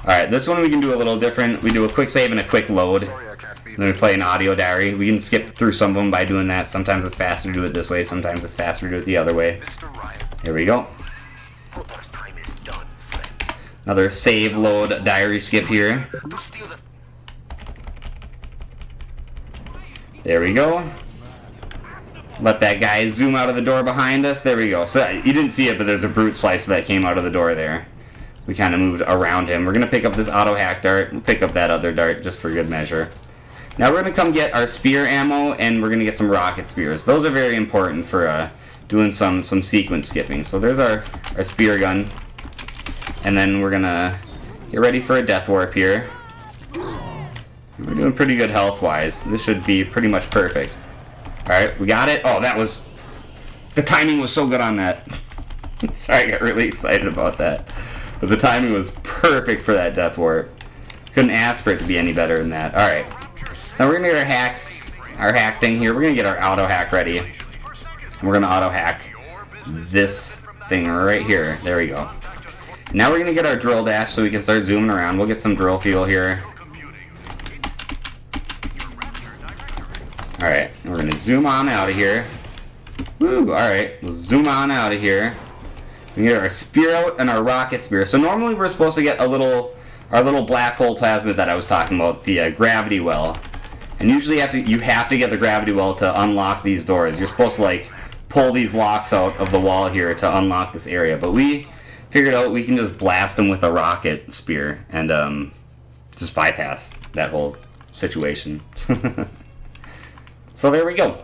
Alright, this one we can do a little different. We do a quick save and a quick load. And then we play an audio diary. We can skip through some of them by doing that. Sometimes it's faster to do it this way. Sometimes it's faster to do it the other way. Here we go. Another save, load, diary skip here. There we go. Let that guy zoom out of the door behind us. There we go. So you didn't see it, but there's a brute slicer that came out of the door there. We kind of moved around him. We're going to pick up this auto hack dart. We'll pick up that other dart just for good measure. Now we're going to come get our spear ammo, and we're going to get some rocket spears. Those are very important for doing some sequence skipping. So there's our spear gun. And then we're going to get ready for a death warp here. We're doing pretty good health-wise. This should be pretty much perfect. Alright, we got it. Oh, that was... The timing was so good on that. Sorry, I got really excited about that. But the timing was perfect for that death warp. Couldn't ask for it to be any better than that. Alright. Now we're going to get our hacks hack thing here. We're gonna get our auto hack ready. And we're gonna auto hack this thing right here. There we go. Now we're gonna get our drill dash so we can start zooming around. We'll get some drill fuel here. Alright, we're gonna zoom on out of here. Woo, alright, we'll zoom on out of here. We get our spear out and our rocket spear. So normally we're supposed to get our little black hole plasmid that I was talking about, the gravity well. And usually you have to get the gravity well to unlock these doors. You're supposed to like pull these locks out of the wall here to unlock this area. But we figured out we can just blast them with a rocket spear and just bypass that whole situation. So there we go.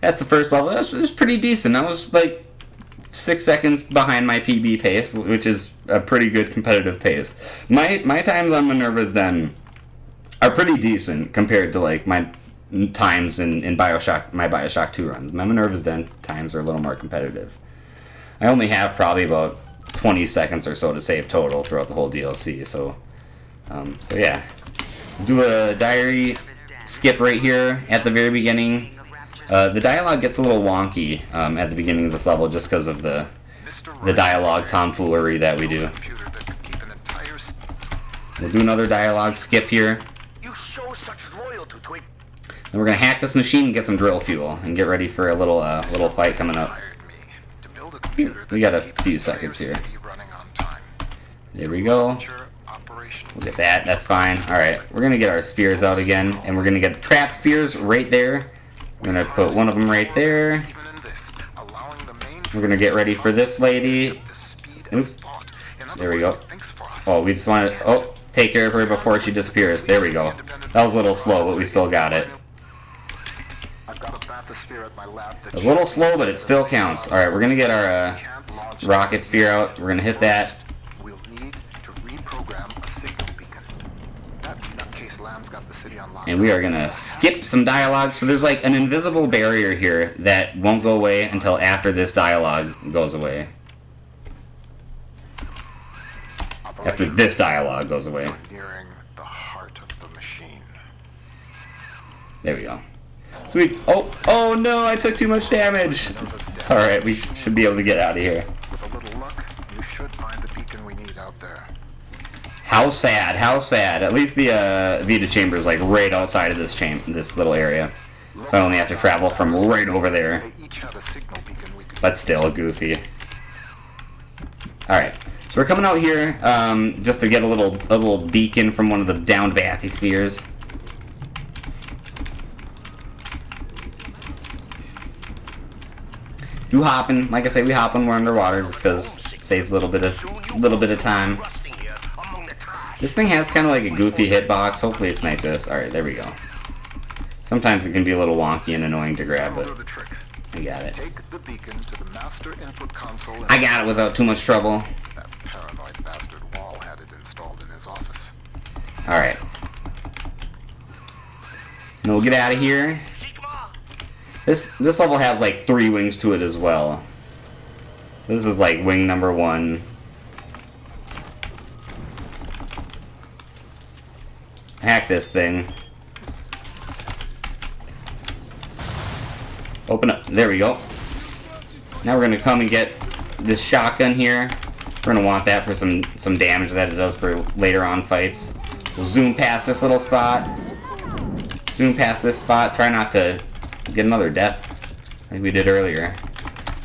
That's the first level. That was pretty decent. I was like 6 seconds behind my PB pace, which is a pretty good competitive pace. My times on Minerva's Den are pretty decent compared to like my times in Bioshock, my Bioshock 2 runs. My Minerva's Den times are a little more competitive. I only have probably about 20 seconds or so to save total throughout the whole DLC. So yeah. Do a diary skip right here at the very beginning. The dialogue gets a little wonky at the beginning of this level just because of the dialogue tomfoolery that we do. We'll do another dialogue skip here. Then we're gonna hack this machine and get some drill fuel and get ready for a little fight coming up. We got a few seconds here. There we go. We'll get that. That's fine. Alright, we're going to get our spears out again, and we're going to get trap spears right there. We're going to put one of them right there. We're going to get ready for this lady. Oops. There we go. Oh, we just want to... Oh, take care of her before she disappears. There we go. That was a little slow, but we still got it. It was a little slow, but it still counts. Alright, we're going to get our rocket spear out. We're going to hit that. And we are gonna skip some dialogue. So there's like an invisible barrier here that won't go away until after this dialogue goes away. After this dialogue goes away. There we go. Sweet. Oh no, I took too much damage. It's alright, we should be able to get out of here. With a little luck, you should find the beacon we need out there. How sad, how sad. At least the Vita chamber is like right outside of this little area. So I only have to travel from right over there. But still goofy. Alright, so we're coming out here just to get a little beacon from one of the downed bathyspheres. Do hopping, like I say, we hop when we're underwater just because it saves a little bit of time. This thing has kind of like a goofy hitbox. Hopefully it's nicer. Alright, there we go. Sometimes it can be a little wonky and annoying to grab, but I got it. I got it without too much trouble. That paranoid bastard Wall had it installed in his office. Alright. And we'll get out of here. This level has like 3 wings to it as well. This is like wing number 1. Hack this thing. Open up. There we go. Now we're gonna come and get this shotgun here. We're gonna want that for some damage that it does for later on fights. We'll zoom past this little spot. Zoom past this spot. Try not to get another death like we did earlier.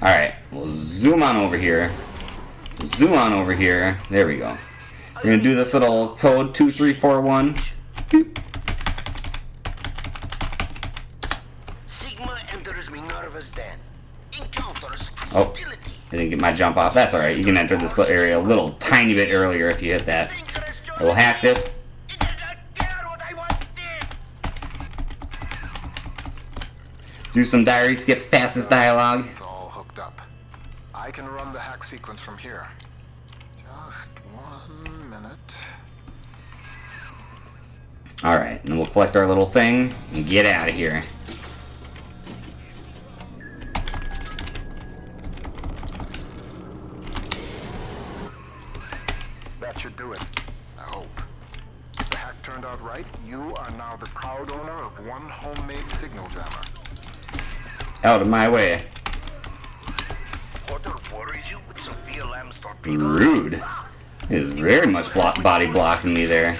Alright, we'll zoom on over here. Zoom on over here. There we go. We're gonna do this little code 2341. Oh, I didn't get my jump off. That's alright. You can enter this area a little tiny bit earlier if you hit that. I will hack this. Do some diary skips past this dialogue. It's all hooked up. I can run the hack sequence from here. Just 1 minute. Alright, and then we'll collect our little thing and get out of here. That should do it. I hope. The hack turned right, you are now the proud owner of one homemade signal jammer. Out of my way. Rude. He is very much body blocking me there.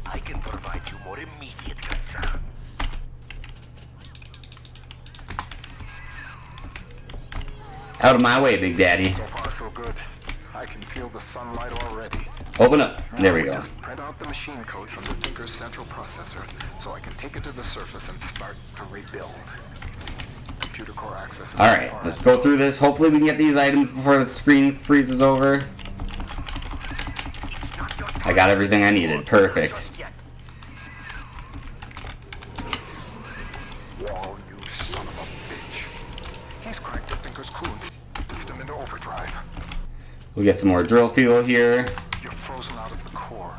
I can provide you more immediate concerns. Out of my way, Big Daddy. So far, so good. I can feel the sunlight already. Open up. There we go. Just print out the machine code from the Thinker's central processor so I can take it to the surface and start to rebuild. Computer core access is Alright, let's go through this. Hopefully we can get these items before the screen freezes over. I got everything I needed. Perfect. Wall, you son of a bitch. He's cranked the Thinker's cooling system into overdrive. We'll get some more drill fuel here. You're frozen out of the core.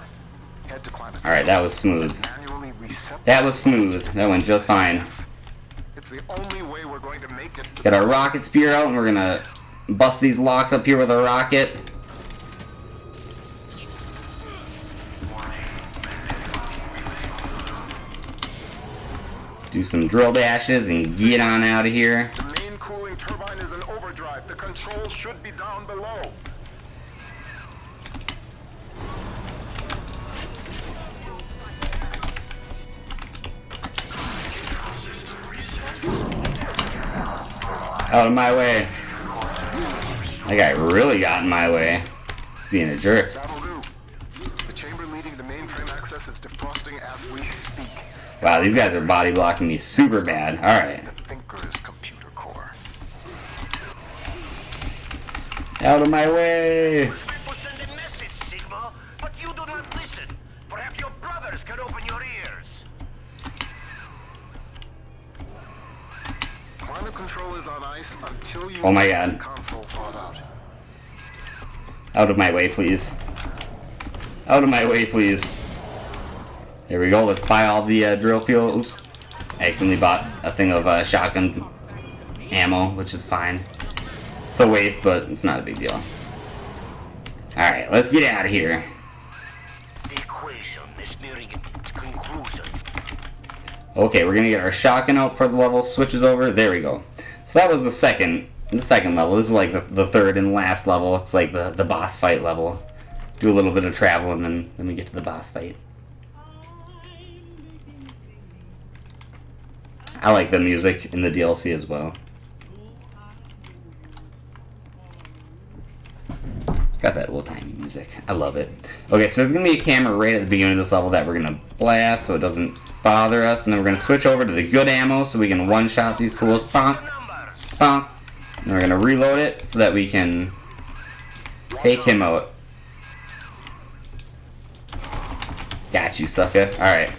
Head to climate. Alright, that was smooth. Manually reset. That was smooth. That went just fine. It's the only way we're going to make it. Get our rocket spear out and we're gonna bust these locks up here with a rocket. Do some drill dashes and get on out of here. The main cooling turbine is in overdrive. The controls should be down below. Out of my way. That guy really got in my way. He's being a jerk. That'll do. The chamber leading the mainframe access is defrosting as we speak. Wow, these guys are body blocking me super bad. Alright. The Thinker's computer core. Out of my way. People send a message, Sigma, but you do not listen. Perhaps your brothers can open your ears. Climate control is on ice until you Oh my get God. the console thawed out. Out of my way, please. Out of my way, please. There we go. Let's buy all the drill fuel. Oops. I accidentally bought a thing of shotgun ammo, which is fine. It's a waste, but it's not a big deal. Alright, let's get out of here. The equation is nearing its conclusion. Okay, we're gonna get our shotgun out for the level switches over. There we go. So that was the second level. This is like the third and last level. It's like the boss fight level. Do a little bit of travel and then we get to the boss fight. I like the music in the DLC as well. It's got that old-timey music. I love it. Okay, so there's going to be a camera right at the beginning of this level that we're going to blast so it doesn't bother us. And then we're going to switch over to the good ammo so we can one-shot these fools. Bonk. Bonk. And we're going to reload it so that we can take him out. Got you, sucker. Alright.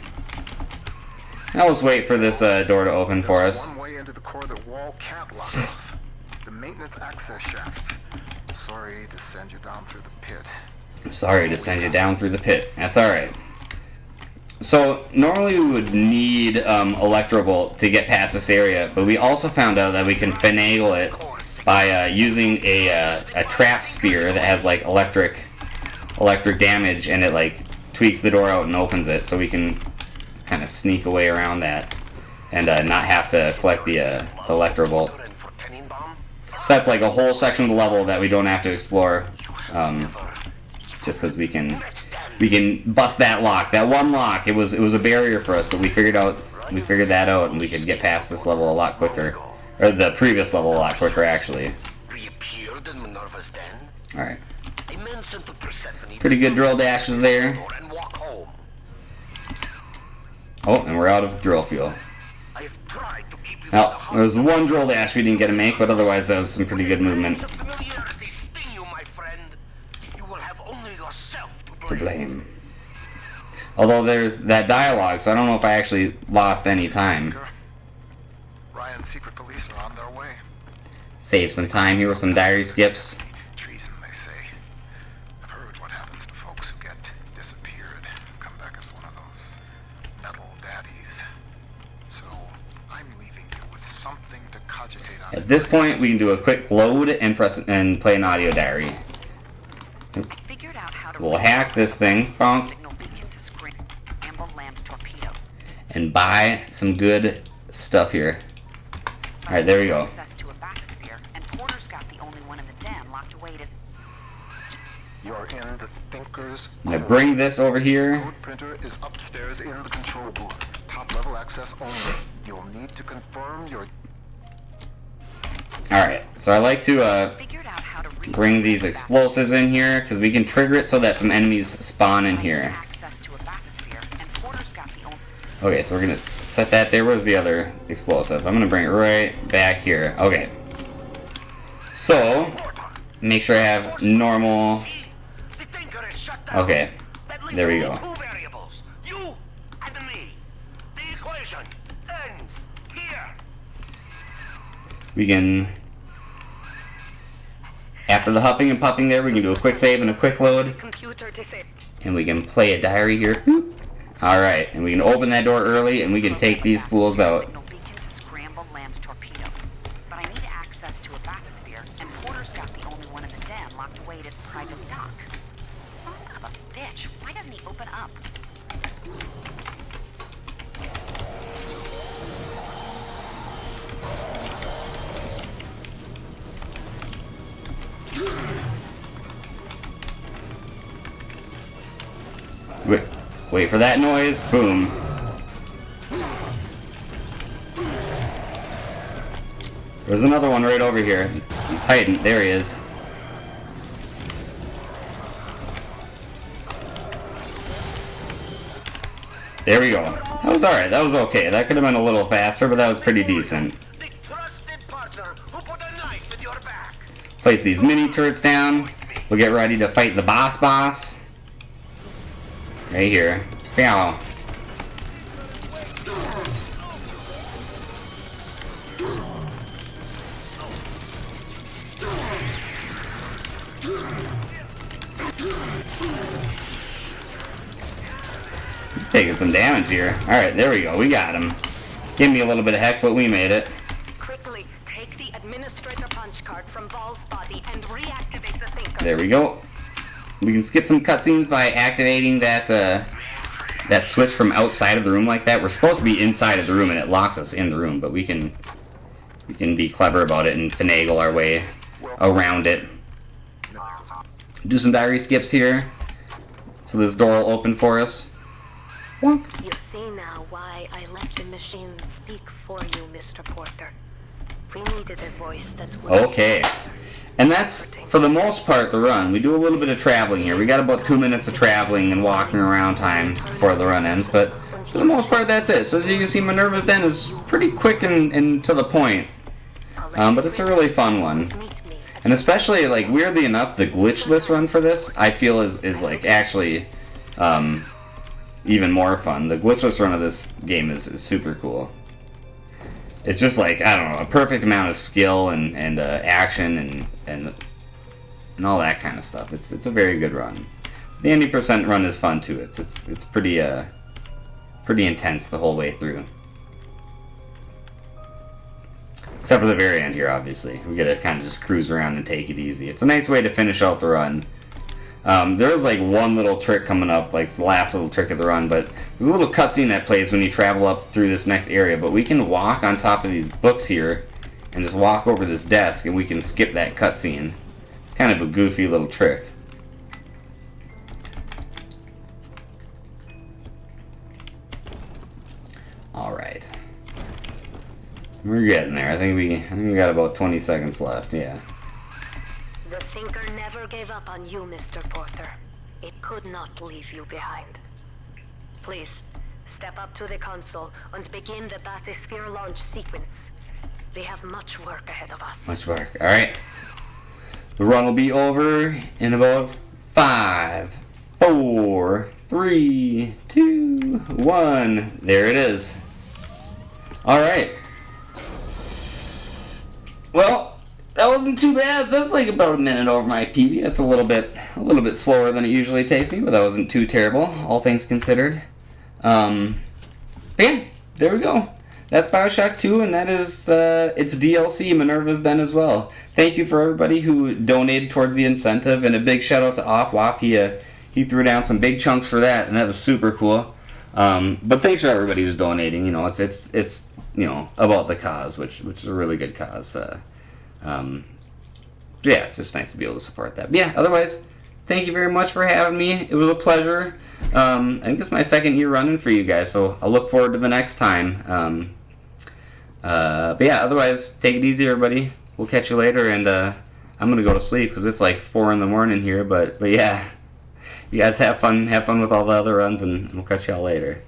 Now let's wait for this door to open for us. One way into the core that Wall can't lock off. The maintenance access shafts. Sorry to send you down through the pit. Sorry to send you down through the pit. That's alright. So, normally we would need Electrobolt to get past this area, but we also found out that we can finagle it by using a trap spear that has like electric damage, and it like tweaks the door out and opens it, so we can kind of sneak away around that and not have to collect the Electrobolt. So that's like a whole section of the level that we don't have to explore, just because we can bust that lock. That one lock, it was a barrier for us, but we figured that out, and we could get past this level a lot quicker, or the previous level a lot quicker actually. All right. Pretty good drill dashes there. Oh, and we're out of drill fuel. Now, there was one drill dash we didn't get to make, but otherwise that was some pretty good movement. To blame. Although there's that dialogue, so I don't know if I actually lost any time. Ryan's secret police are on their way. Save some time here with some diary skips. Treason, they say. I've heard what happens to folks who get disappeared, come back as one of those metal daddies. So I'm leaving you with something to cogitate on. At this point, we can do a quick load and play an audio diary. We'll hack this thing. Bonk. and buy some good stuff here. Alright, there we go. You're in the Thinker's I'm gonna bring this over here. code printer is upstairs in the control booth. Top level access only. You'll need to confirm your... Alright, so I like to bring these explosives in here because we can trigger it so that some enemies spawn in here. Okay, so we're gonna set that there. Where's the other explosive? I'm gonna bring it right back here. Okay. So, make sure I have normal... Okay, there we go. We can... After the huffing and puffing there, we can do a quick save and a quick load. And we can play a diary here. Alright, and we can open that door early and we can take these fools out. Wait for that noise. Boom. There's another one right over here. He's hiding. There he is. There we go. That was alright. That was okay. That could have been a little faster, but that was pretty decent. Place these mini turrets down. We'll get ready to fight the boss. Right here. Pow. He's taking some damage here. Alright, there we go. We got him. Give me a little bit of heck, but we made it. Quickly, take the administrator punch card from Vol's body and reactivate the Thinker. There we go. We can skip some cutscenes by activating that that switch from outside of the room like that. We're supposed to be inside of the room and it locks us in the room, but we can be clever about it and finagle our way around it. Do some diary skips here, so this door will open for us. You see now why I let the machine speak for you, Mr. Porter. We needed a voice that would... Okay. And that's, for the most part, the run. We do a little bit of traveling here. We got about 2 minutes of traveling and walking around time before the run ends, but for the most part, that's it. So as you can see, Minerva's Den is pretty quick and to the point. But it's a really fun one. And especially, like, weirdly enough, the glitchless run for this, I feel is like, actually, even more fun. The glitchless run of this game is super cool. It's just like, I don't know, a perfect amount of skill and action and all that kind of stuff. It's a very good run. The 90% run is fun too. It's pretty intense the whole way through. Except for the very end here, obviously. We gotta kind of just cruise around and take it easy. It's a nice way to finish out the run. There was like one little trick coming up, like the last little trick of the run, but there's a little cutscene that plays when you travel up through this next area, but we can walk on top of these books here and just walk over this desk and we can skip that cutscene. It's kind of a goofy little trick. Alright. We're getting there. I think we got about 20 seconds left, yeah. The Thinker never gave up on you, Mr. Porter. It could not leave you behind. Please, step up to the console and begin the bathysphere launch sequence. We have much work ahead of us. Much work. Alright. The run will be over in about 5, 4, 3, 2, 1. There it is. Alright. Well, that wasn't too bad. That was like about a minute over my PB. That's a little bit slower than it usually takes me, but that wasn't too terrible, all things considered. But yeah, there we go. That's Bioshock 2, and that is its DLC, Minerva's Den, as well. Thank you for everybody who donated towards the incentive, and a big shout out to Offwaf. He threw down some big chunks for that, and that was super cool. But thanks for everybody who's donating. You know, it's you know, about the cause, which is a really good cause. Yeah, it's just nice to be able to support that. But yeah, otherwise, thank you very much for having me. It was a pleasure. I think it's my second year running for you guys, so I'll look forward to the next time. But yeah, otherwise, take it easy, everybody. We'll catch you later, and I'm gonna go to sleep because it's like 4 a.m. here. But yeah, you guys have fun with all the other runs, and we'll catch y'all later.